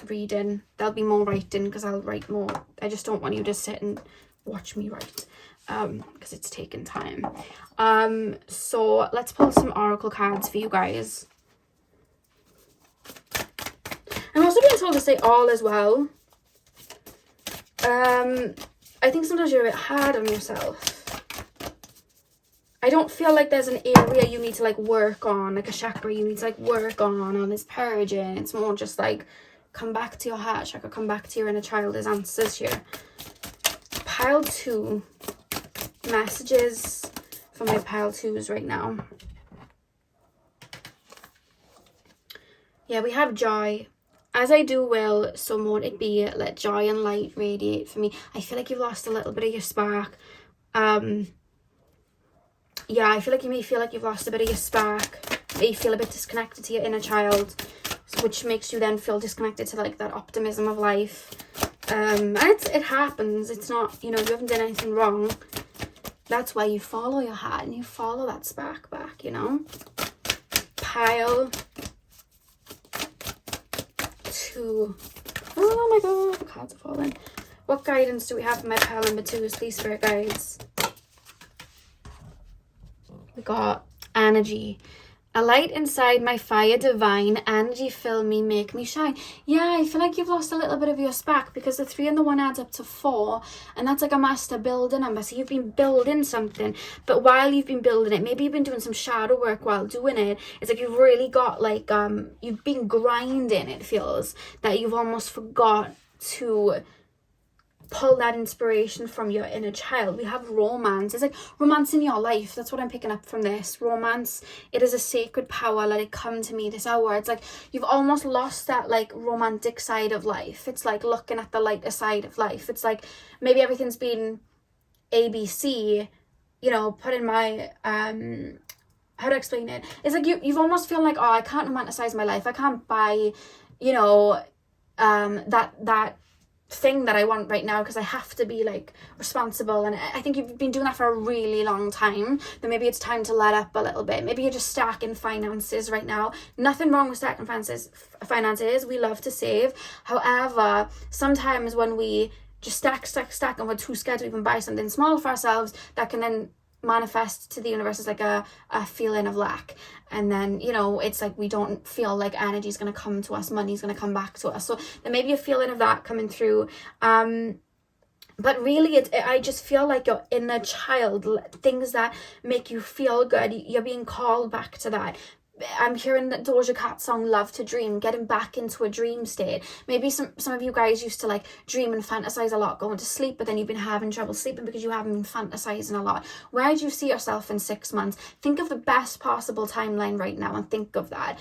reading. There'll be more writing because I'll write more. I just don't want you to sit and watch me write because it's taken time. So let's pull some oracle cards for you guys. I'm also being told to say all as well. I think sometimes you're a bit hard on yourself. I don't feel like there's an area you need to like work on, like a chakra you need to like work on this purging. It's more just like, come back to your heart chakra, come back to your inner child. There's answers here. Pile 2, messages for my pile 2s right now. Yeah, we have joy. As I do will, so mote it be. Let joy and light radiate for me. I feel like you've lost a little bit of your spark. Yeah, I feel like you may feel like you've lost a bit of your spark. You may feel a bit disconnected to your inner child, which makes you then feel disconnected to like that optimism of life. And it happens. It's not, you know, you haven't done anything wrong. That's why you follow your heart and you follow that spark back, you know. Pile 2. Oh my god, the cards are falling. What guidance do we have for my pile number 2s, please, spirit guides? We got energy. A light inside my fire divine, energy fill me, make me shine. Yeah, I feel like you've lost a little bit of your spark because the 3 and the 1 adds up to 4, and that's like a master builder number. So you've been building something, but while you've been building it, maybe you've been doing some shadow work while doing it. It's like you've really got like you've been grinding. It feels that you've almost forgot to pull that inspiration from your inner child. We have romance. It's like romance in your life. That's what I'm picking up from this. Romance, it is a sacred power. Let it come to me this hour. It's like you've almost lost that like romantic side of life. It's like looking at the lighter side of life. It's like maybe everything's been ABC, you know, put in my how to explain it. It's like you've almost feel like, oh, I can't romanticize my life. I can't buy, you know, that thing that I want right now because I have to be like responsible. And I think you've been doing that for a really long time. Then maybe it's time to let up a little bit. Maybe you're just stacking finances right now. Nothing wrong with stacking finances. We love to save. However, sometimes when we just stack and we're too scared to even buy something small for ourselves, that can then manifest to the universe as like a feeling of lack. And then, you know, it's like we don't feel like energy is going to come to us, money's going to come back to us. So there may be a feeling of that coming through. But really, I just feel like your inner child, things that make you feel good, you're being called back to that. I'm hearing that Doja Cat song Love to Dream, getting back into a dream state. Maybe some of you guys used to like dream and fantasize a lot going to sleep, but then you've been having trouble sleeping because you haven't been fantasizing a lot. Where do you see yourself in 6 months? Think of the best possible timeline right now and think of that.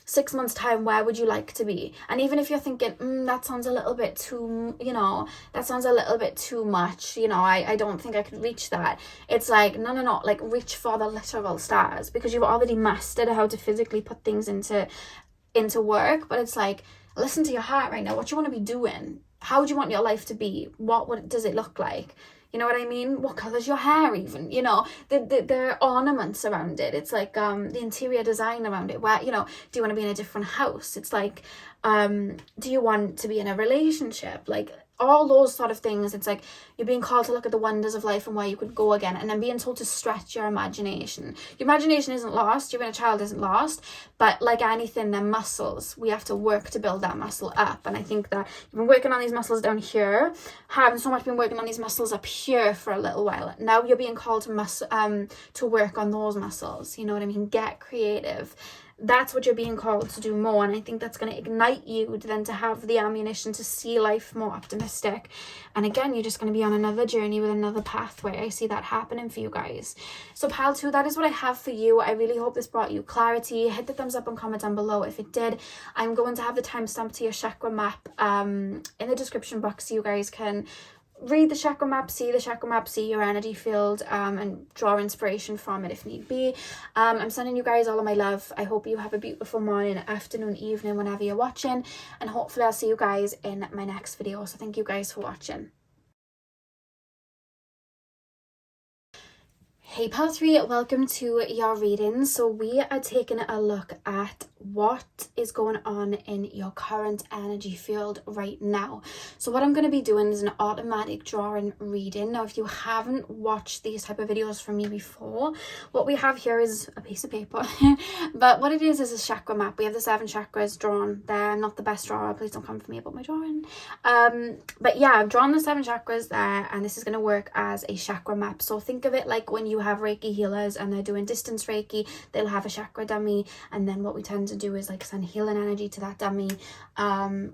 6 months time, where would you like to be? And even if you're thinking, that sounds a little bit too, you know, that sounds a little bit too much, you know, I don't think I could reach that. It's like, no, like reach for the literal stars, because you've already mastered how to physically put things into work. But it's like, listen to your heart right now. What you want to be doing? How do you want your life to be? What does it look like? You know what I mean? What colour's your hair even? You know, the ornaments around it. It's like the interior design around it. Where, you know, do you want to be in a different house? It's like, do you want to be in a relationship? Like, all those sort of things. It's like you're being called to look at the wonders of life and where you could go again, and then being told to stretch your imagination. Your imagination isn't lost, your inner child isn't lost, but like anything, they're muscles. We have to work to build that muscle up. And I think that you've been working on these muscles down here, haven't so much been working on these muscles up here for a little while. Now you're being called to work on those muscles. You know what I mean? Get creative. That's what you're being called to do more, and I think that's going to ignite you then to have the ammunition to see life more optimistic. And again, you're just going to be on another journey with another pathway. I see that happening for you guys. So pile 2, that is what I have for you. I really hope this brought you clarity. Hit the thumbs up and comment down below if it did. I'm going to have the timestamp to your chakra map in the description box, so you guys can read the chakra map, see your energy field, and draw inspiration from it if need be. I'm sending you guys all of my love. I hope you have a beautiful morning, afternoon, evening, whenever you're watching, and hopefully I'll see you guys in my next video. So thank you guys for watching. Hey pile 3, welcome to your reading. So we are taking a look at what is going on in your current energy field right now. So what I'm going to be doing is an automatic drawing reading. Now, if you haven't watched these type of videos from me before, what we have here is a piece of paper. But what it is a chakra map. We have the 7 chakras drawn there. I'm not the best drawer. Please don't come for me about my drawing. But yeah, I've drawn the 7 chakras there, and this is going to work as a chakra map. So think of it like when you have Reiki healers and they're doing distance Reiki, they'll have a chakra dummy, and then what we tend to do is like send healing energy to that dummy,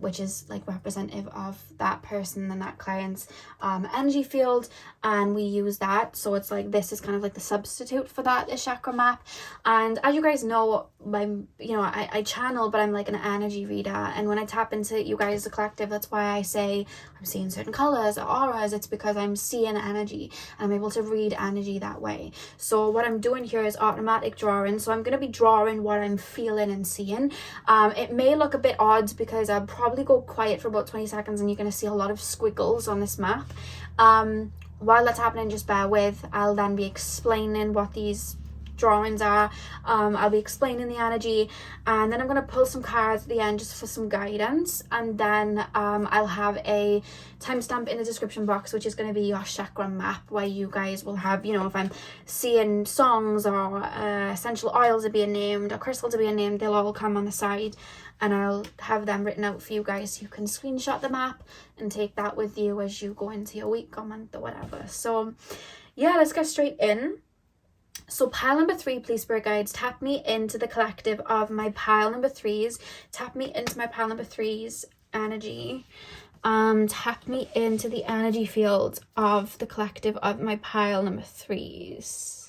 which is like representative of that person and that client's energy field, and we use that. So it's like, this is kind of like the substitute for that, a chakra map. And as you guys know, I channel, but I'm like an energy reader, and when I tap into you guys, the collective, that's why I say I'm seeing certain colors or auras. It's because I'm seeing energy and I'm able to read energy that way. So what I'm doing here is automatic drawing. So I'm going to be drawing what I'm feeling and seeing. It may look a bit odd because I'll probably go quiet for about 20 seconds and you're going to see a lot of squiggles on this map. While that's happening, just bear with. I'll then be explaining what these drawings are. I'll be explaining the energy, and then I'm going to pull some cards at the end just for some guidance, and then I'll have a timestamp in the description box, which is going to be your chakra map, where you guys will have, if I'm seeing songs or essential oils are being named or crystals are being named, they'll all come on the side, and I'll have them written out for you guys so you can screenshot the map and take that with you as you go into your week or month or whatever. So yeah, let's get straight in. So pile number 3, please, spirit guides, tap me into the collective of my pile number 3s. Tap me into my pile number 3s energy. Tap me into the energy field of the collective of my pile number 3s.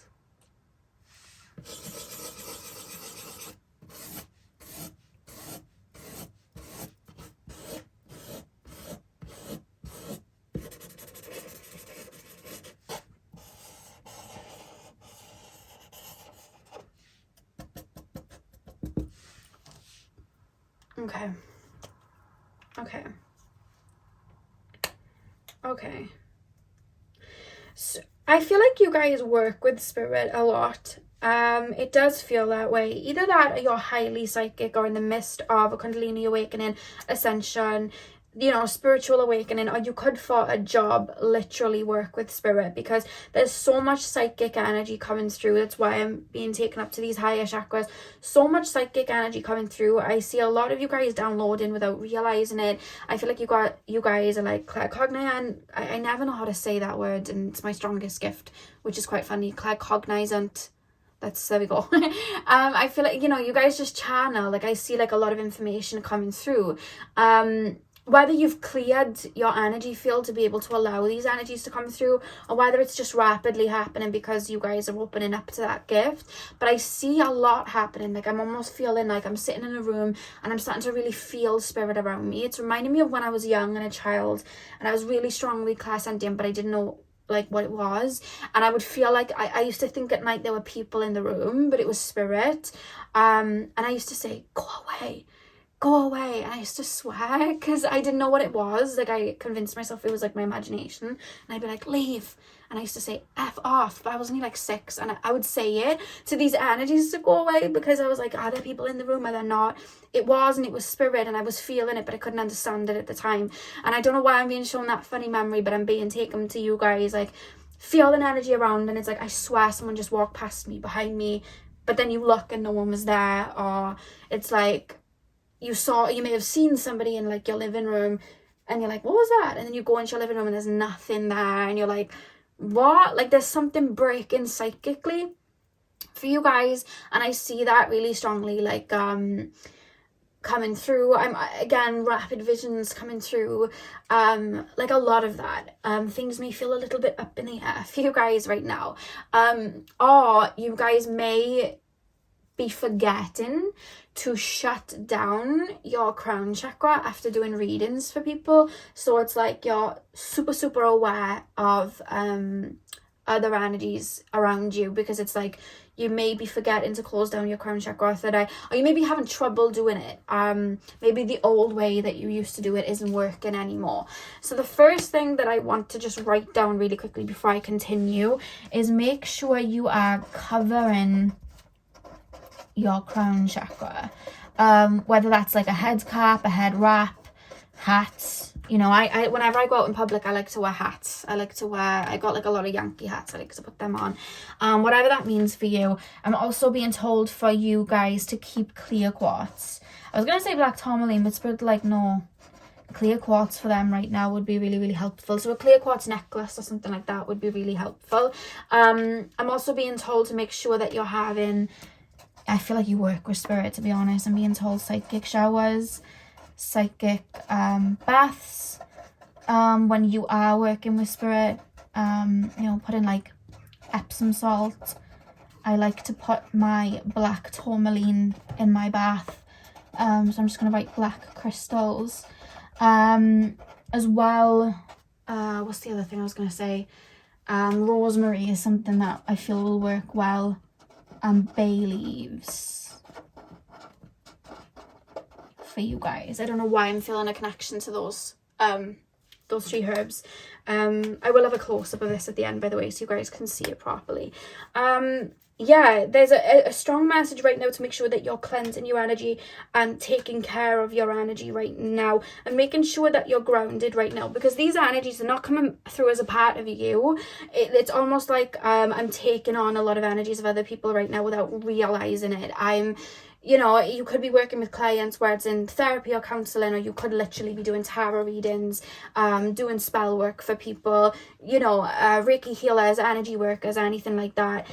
Okay. So I feel like you guys work with spirit a lot. It does feel that way. Either that or you're highly psychic or in the midst of a Kundalini awakening, ascension, spiritual awakening, or you could, for a job, literally work with spirit, because there's so much psychic energy coming through. That's why I'm being taken up to these higher chakras. So much psychic energy coming through. I see a lot of you guys downloading without realizing it. I feel like you guys are like Claircognizant. I never know how to say that word, and it's my strongest gift, which is quite funny. Claircognizant. There we go. I feel like, you guys just channel. Like, I see like a lot of information coming through. Whether you've cleared your energy field to be able to allow these energies to come through, or whether it's just rapidly happening because you guys are opening up to that gift. But I see a lot happening. Like, I'm almost feeling like I'm sitting in a room and I'm starting to really feel spirit around me. It's reminding me of when I was young and a child, and I was really strongly Clairsentient, but I didn't know like what it was, and I would feel like I used to think at night there were people in the room, but it was spirit, and I used to say, go away, and I used to swear because I didn't know what it was. Like, I convinced myself it was like my imagination, and I'd be like, leave, and I used to say F off, but I was only like 6, and I would say it to these energies to go away because I was like, are there people in the room, are there not? It was, and it was spirit, and I was feeling it, but I couldn't understand it at the time. And I don't know why I'm being shown that funny memory, but I'm being taken to you guys, like, feel an energy around, and it's like, I swear someone just walked past me, behind me, but then you look and no one was there. Or it's like, you may have seen somebody in like your living room and you're like, what was that? And then you go into your living room and there's nothing there, and you're like, what? Like, there's something breaking psychically for you guys. And I see that really strongly, like, coming through. Again, rapid visions coming through, like a lot of that. Things may feel a little bit up in the air for you guys right now, or you guys may be forgetting to shut down your crown chakra after doing readings for people. So it's like you're super aware of other energies around you, because it's like you may be forgetting to close down your crown chakra or third eye, or you may be having trouble doing it. Maybe the old way that you used to do it isn't working anymore. So the first thing that I want to just write down really quickly before I continue is make sure you are covering your crown chakra, whether that's like a head cap, a head wrap, hats. I whenever I go out in public, I like to wear hats. I got like a lot of Yankee hats. I like to put them on, whatever that means for you. I'm also being told for you guys to keep clear quartz. I was gonna say black tourmaline, but spirit like, no, clear quartz for them right now would be really, really helpful. So a clear quartz necklace or something like that would be really helpful. I'm also being told to make sure that you're having, I feel like you work with spirit, to be honest. I'm being told psychic showers, psychic baths, when you are working with spirit, you know, put in like Epsom salt. I like to put my black tourmaline in my bath. So I'm just going to write black crystals. As well, what's the other thing I was going to say? Rosemary is something that I feel will work well. And bay leaves for you guys. I don't know why I'm feeling a connection to those three herbs. I will have a close-up of this at the end, by the way, so you guys can see it properly. Yeah, there's a strong message right now to make sure that you're cleansing your energy and taking care of your energy right now and making sure that you're grounded right now, because these energies are not coming through as a part of you. It's almost like I'm taking on a lot of energies of other people right now without realizing it. You know, you could be working with clients where it's in therapy or counselling, or you could literally be doing tarot readings, doing spell work for people, you know, Reiki healers, energy workers, anything like that.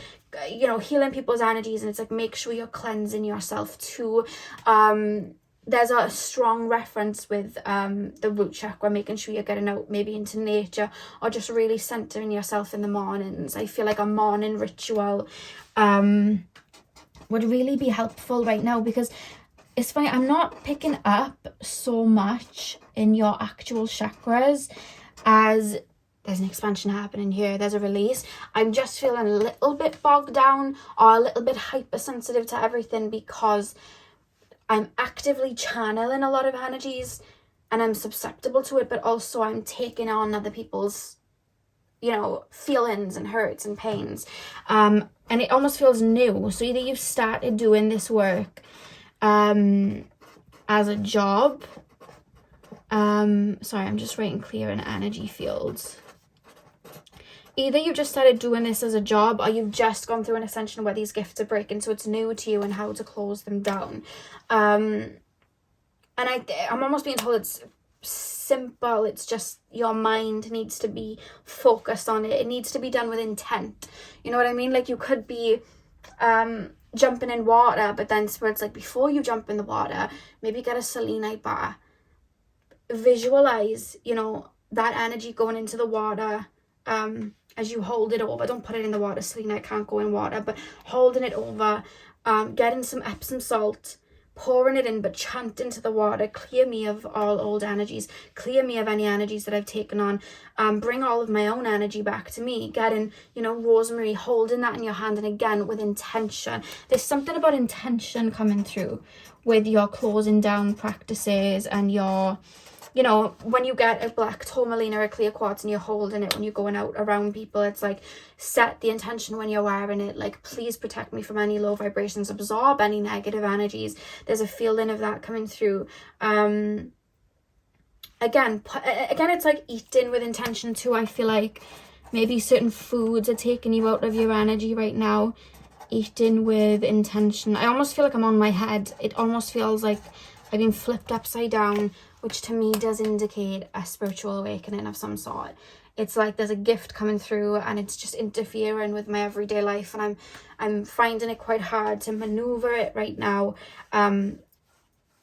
You know, healing people's energies, and it's like, make sure you're cleansing yourself too. There's a strong reference with the root chakra, making sure you're getting out maybe into nature, or just really centering yourself in the mornings. I feel like a morning ritual would really be helpful right now, because it's funny, I'm not picking up so much in your actual chakras as there's an expansion happening here, there's a release. I'm just feeling a little bit bogged down or a little bit hypersensitive to everything, because I'm actively channeling a lot of energies and I'm susceptible to it, but also I'm taking on other people's, you know, feelings and hurts and pains. And it almost feels new. So either you've started doing this work as a job. Sorry, I'm just writing clear in energy fields. Either you've just started doing this as a job, or you've just gone through an ascension where these gifts are breaking, so it's new to you and how to close them down. And I'm almost being told it's simple. It's just your mind needs to be focused on it. It needs to be done with intent. You know what I mean? Like, you could be jumping in water, but then Spirit's like, before you jump in the water, maybe get a selenite bar. Visualize, you know, that energy going into the water as you hold it over. Don't put it in the water. Selenite can't go in water, but holding it over, getting some Epsom salt, pouring it in, but chant into the water. Clear me of all old energies. Clear me of any energies that I've taken on. Bring all of my own energy back to me. Getting, you know, rosemary, holding that in your hand, and again with intention. There's something about intention coming through with your closing down practices and your, you know, when you get a black tourmaline or a clear quartz and you're holding it when you're going out around people, it's like, set the intention when you're wearing it, like, please protect me from any low vibrations, absorb any negative energies. There's a feeling of that coming through. Again, it's like eating with intention too. I feel like maybe certain foods are taking you out of your energy right now. Eating with intention. I almost feel like I'm on my head. It almost feels like I've been flipped upside down, which to me does indicate a spiritual awakening of some sort. It's like there's a gift coming through and it's just interfering with my everyday life, and I'm finding it quite hard to maneuver it right now.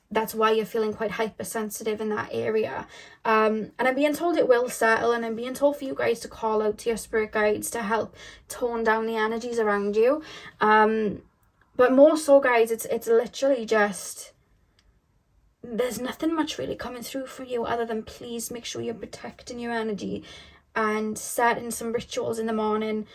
That's why you're feeling quite hypersensitive in that area. And I'm being told it will settle, and I'm being told for you guys to call out to your spirit guides to help tone down the energies around you. But more so, guys, it's literally just, there's nothing much really coming through for you other than, please make sure you're protecting your energy and setting some rituals in the morning.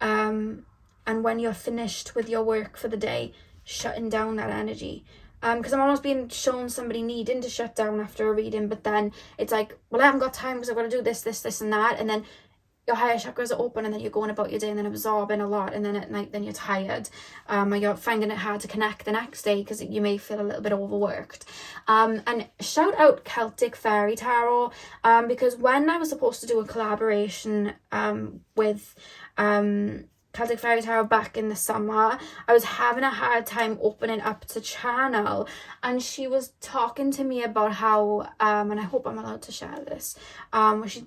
And when you're finished with your work for the day, shutting down that energy. Because I'm almost being shown somebody needing to shut down after a reading, but then it's like, well, I haven't got time because I've got to do this, and that, and then your higher chakras are open, and then you're going about your day and then absorbing a lot, and then at night then you're tired, or you're finding it hard to connect the next day because you may feel a little bit overworked. And shout out Celtic Fairy Tarot, because when I was supposed to do a collaboration with Celtic Fairy Tarot back in the summer. I was having a hard time opening up to channel, and she was talking to me about how and I hope I'm allowed to share this,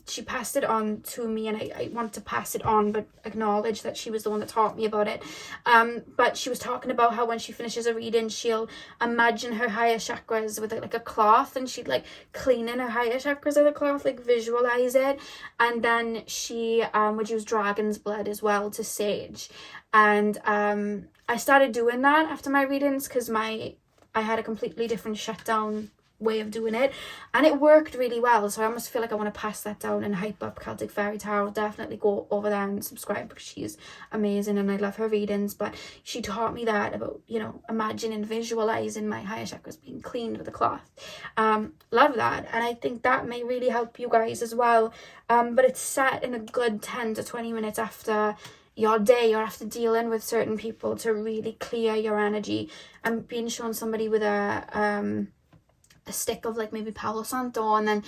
she passed it on to me, and I want to pass it on but acknowledge that she was the one that taught me about it. But she was talking about how when she finishes a reading, she'll imagine her higher chakras with like a cloth, and she'd like clean in her higher chakras with a cloth, like visualize it, and then she would use dragon's blood as well to sage. And I started doing that after my readings, because I had a completely different shutdown way of doing it, and it worked really well. So I almost feel like I want to pass that down and hype up Celtic Fairy Tarot. Definitely go over there and subscribe, because she's amazing and I love her readings. But she taught me that about, you know, imagining, visualizing my higher chakras being cleaned with a cloth. Love that, and I think that may really help you guys as well. But it's set in a good 10 to 20 minutes after your day or after dealing with certain people to really clear your energy. I'm being shown somebody with a stick of like maybe Palo Santo, and then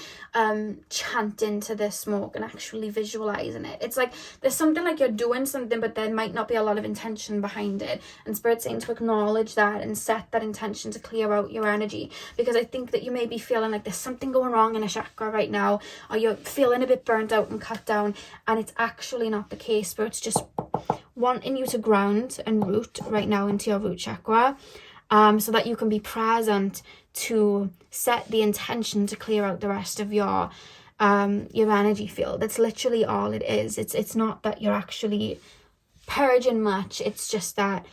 chanting to the smoke and actually visualizing it. It's like there's something like you're doing something, but there might not be a lot of intention behind it, and Spirit's saying to acknowledge that and set that intention to clear out your energy, because I think that you may be feeling like there's something going wrong in a chakra right now, or you're feeling a bit burnt out and cut down, and it's actually not the case. Spirit's just wanting you to ground and root right now into your root chakra, so that you can be present to set the intention to clear out the rest of your energy field. That's literally all it is. It's not that you're actually purging much. It's just that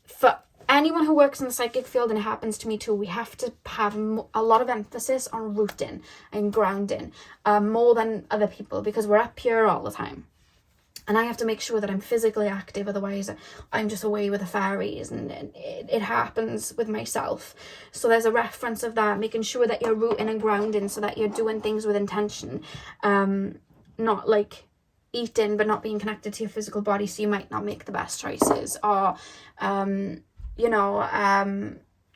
for anyone who works in the psychic field, and it happens to me too, we have to have a lot of emphasis on rooting and grounding more than other people, because we're up here all the time. And I have to make sure that I'm physically active, otherwise I'm just away with the fairies, and it happens with myself. So there's a reference of that, making sure that you're rooting and grounding, so that you're doing things with intention, not like eating but not being connected to your physical body, so you might not make the best choices, or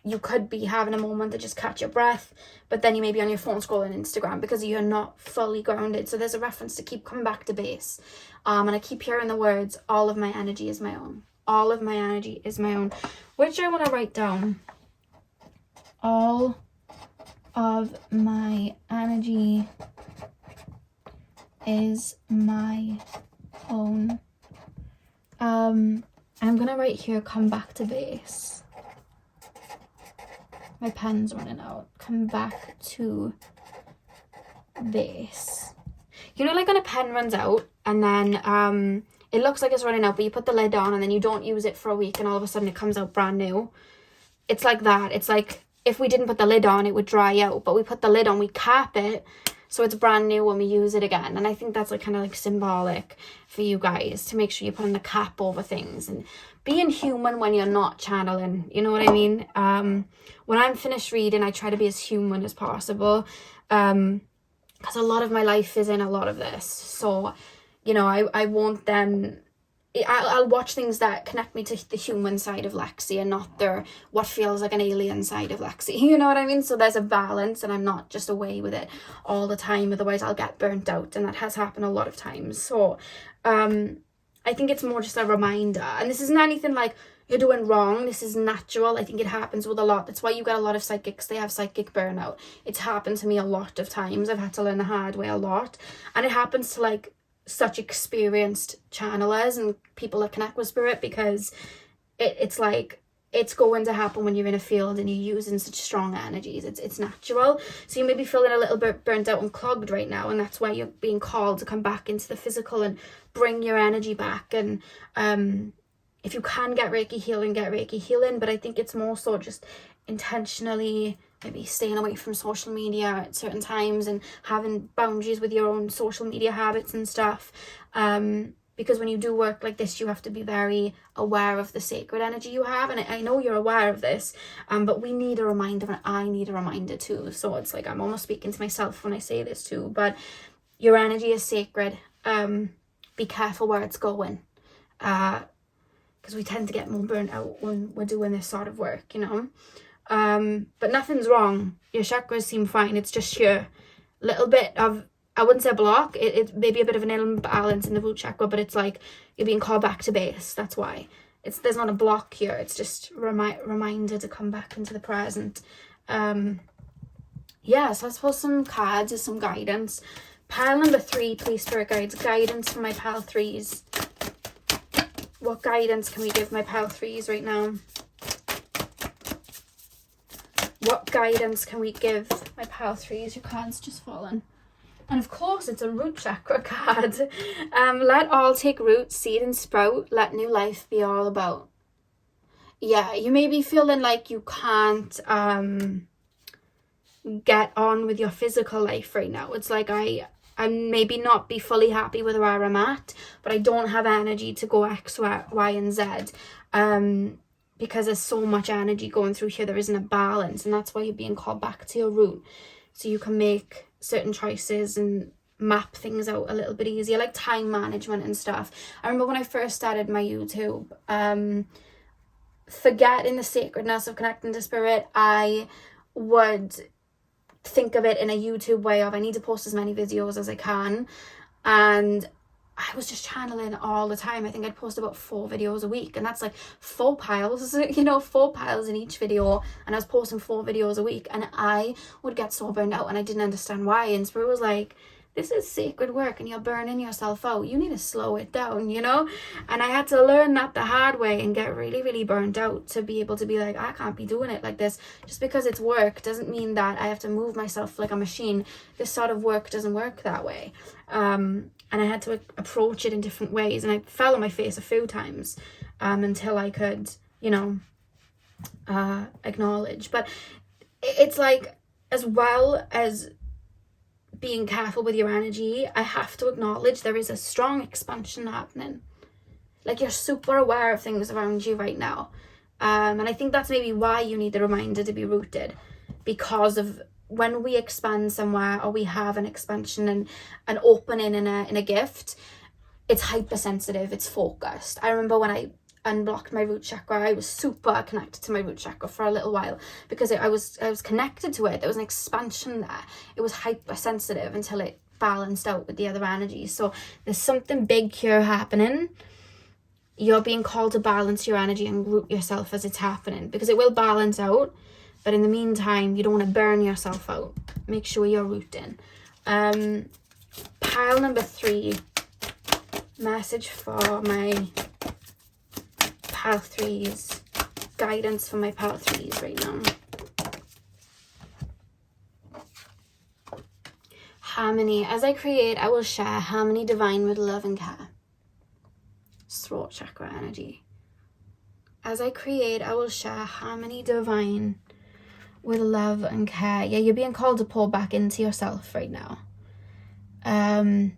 you could be having a moment to just catch your breath, but then you may be on your phone scrolling Instagram because you're not fully grounded. So there's a reference to keep coming back to base. And I keep hearing the words, all of my energy is my own. All of my energy is my own, which I want to write down. All of my energy is my own. I'm going to write here, come back to base. My pen's running out. Come back to base. You know, like when a pen runs out and then it looks like it's running out, but you put the lid on and then you don't use it for a week and all of a sudden it comes out brand new. It's like that. It's like if we didn't put the lid on, it would dry out, but we put the lid on, we cap it, so it's brand new when we use it again. And I think that's like kind of like symbolic for you guys, to make sure you're putting the cap over things and being human when you're not channeling, you know what I mean? When I'm finished reading, I try to be as human as possible, because a lot of my life is in a lot of this. So, you know, I won't then, I'll watch things that connect me to the human side of Lexi and not what feels like an alien side of Lexi, you know what I mean? So there's a balance, and I'm not just away with it all the time, otherwise I'll get burnt out, and that has happened a lot of times. So I think it's more just a reminder, and this isn't anything like you're doing wrong. This is natural. I think it happens with a lot. That's why you get a lot of psychics. They have psychic burnout. It's happened to me a lot of times. I've had to learn the hard way a lot, and it happens to like such experienced channelers and people that connect with spirit, because it's like it's going to happen when you're in a field and you're using such strong energies. It's natural. So you may be feeling a little bit burnt out and clogged right now, and that's why you're being called to come back into the physical and bring your energy back. And if you can get Reiki healing, but I think it's more so just intentionally maybe staying away from social media at certain times and having boundaries with your own social media habits and stuff, because when you do work like this, you have to be very aware of the sacred energy you have, and I know you're aware of this, but we need a reminder, and I need a reminder too. So it's like I'm almost speaking to myself when I say this too, but your energy is sacred. Be careful where it's going, because we tend to get more burnt out when we're doing this sort of work, you know. But nothing's wrong. Your chakras seem fine. It's just your little bit of I wouldn't say a block, it may be a bit of an imbalance in the root chakra, but it's like you're being called back to base. That's why there's not a block here. It's just reminder to come back into the present. Yeah, so let's pull some cards as some guidance. Pile number 3, please, spirit guides, guidance for my pile 3s. What guidance can we give my pile 3s right now? What guidance can we give my pile 3s? Your card's just fallen. And of course, it's a root chakra card. Let all take root, seed and sprout. Let new life be all about. Yeah, you may be feeling like you can't get on with your physical life right now. It's like I maybe not be fully happy with where I'm at, but I don't have energy to go X, Y, and Z. Because there's so much energy going through here, there isn't a balance, and that's why you're being called back to your root, so you can make certain choices and map things out a little bit easier, like time management and stuff. I remember when I first started my YouTube, forgetting the sacredness of connecting to spirit, I would think of it in a YouTube way of I need to post as many videos as I can, and I was just channeling all the time. I think I'd post about 4 videos a week, and that's like 4 piles, 4 piles in each video, and I was posting 4 videos a week, and I would get so burned out, and I didn't understand why. And Spirit was like, this is sacred work and you're burning yourself out. You need to slow it down, And I had to learn that the hard way and get really, really burnt out to be able to be like, I can't be doing it like this. Just because it's work doesn't mean that I have to move myself like a machine. This sort of work doesn't work that way. And I had to approach it in different ways. And I fell on my face a few times until I could, acknowledge. But it's like, as well as being careful with your energy, I have to acknowledge there is a strong expansion happening. Like, you're super aware of things around you right now. And I think that's maybe why you need the reminder to be rooted, because of when we expand somewhere, or we have an expansion and an opening in a gift, it's hypersensitive, it's focused. I remember when I unblocked my root chakra, I was super connected to my root chakra for a little while, because I was connected to it. There was an expansion there. It was hypersensitive until it balanced out with the other energies. So there's something big here happening. You're being called to balance your energy and root yourself as it's happening, because it will balance out. But in the meantime, you don't want to burn yourself out. Make sure you're rooting. Pile number 3, message for my pile 3s, guidance for my pile 3s right now. Harmony. As I create, I will share harmony divine with love and care. Throat chakra energy. As I create, I will share harmony divine with love and care. Yeah, you're being called to pour back into yourself right now.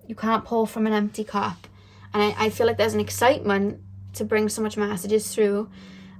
You can't pour from an empty cup. And I feel like there's an excitement to bring so much messages through.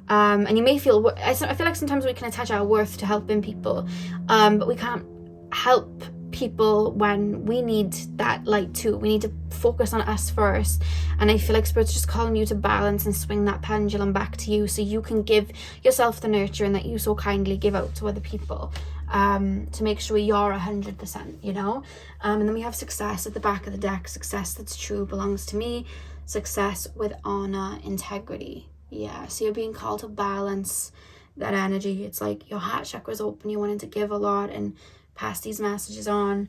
And you may feel, I feel like sometimes we can attach our worth to helping people. But we can't help people when we need that light too. We need to focus on us first. And I feel like Spirit's just calling you to balance and swing that pendulum back to you, so you can give yourself the nurturing that you so kindly give out to other people, to make sure you're 100%, and then we have success at the back of the deck. Success that's true belongs to me. Success with honor, integrity. Yeah, so you're being called to balance that energy. It's like your heart chakra's open, you're wanting to give a lot and pass these messages on.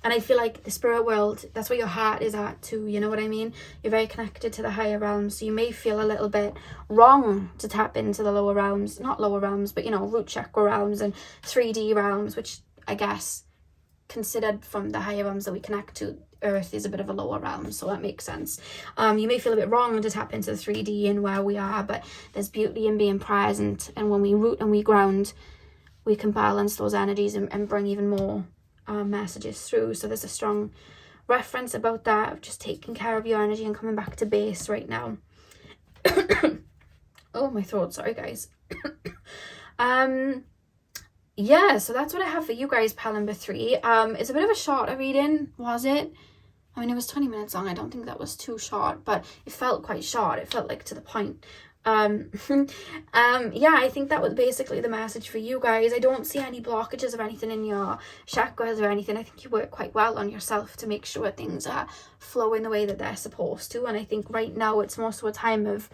And I feel like the spirit world, that's where your heart is at too, you know what I mean? You're very connected to the higher realms, so you may feel a little bit wrong to tap into the lower realms. Not lower realms, but root chakra realms and 3D realms, which I guess, considered from the higher realms that we connect to, Earth is a bit of a lower realm, so that makes sense. You may feel a bit wrong to tap into the 3D and where we are, but there's beauty in being present, and when we root and we ground, we can balance those energies and bring even more messages through. So there's a strong reference about that, of just taking care of your energy and coming back to base right now. Oh, my throat, sorry guys. Yeah, so that's what I have for you guys, pile number 3. It's a bit of a shorter reading, was it? I mean, it was 20 minutes long. I don't think that was too short, but it felt quite short. It felt like to the point. Yeah, I think that was basically the message for you guys. I don't see any blockages or anything in your chakras or anything. I think you work quite well on yourself to make sure things are flowing the way that they're supposed to. And I think right now it's more so a time of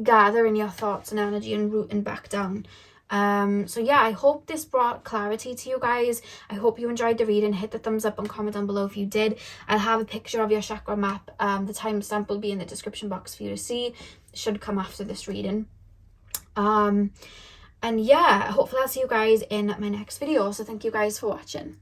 gathering your thoughts and energy and rooting back down. So yeah, I hope this brought clarity to you guys. I hope you enjoyed the reading. Hit the thumbs up and comment down below if you did. I'll have a picture of your chakra map. The timestamp will be in the description box for you to see. It should come after this reading. And yeah, hopefully I'll see you guys in my next video. So thank you guys for watching.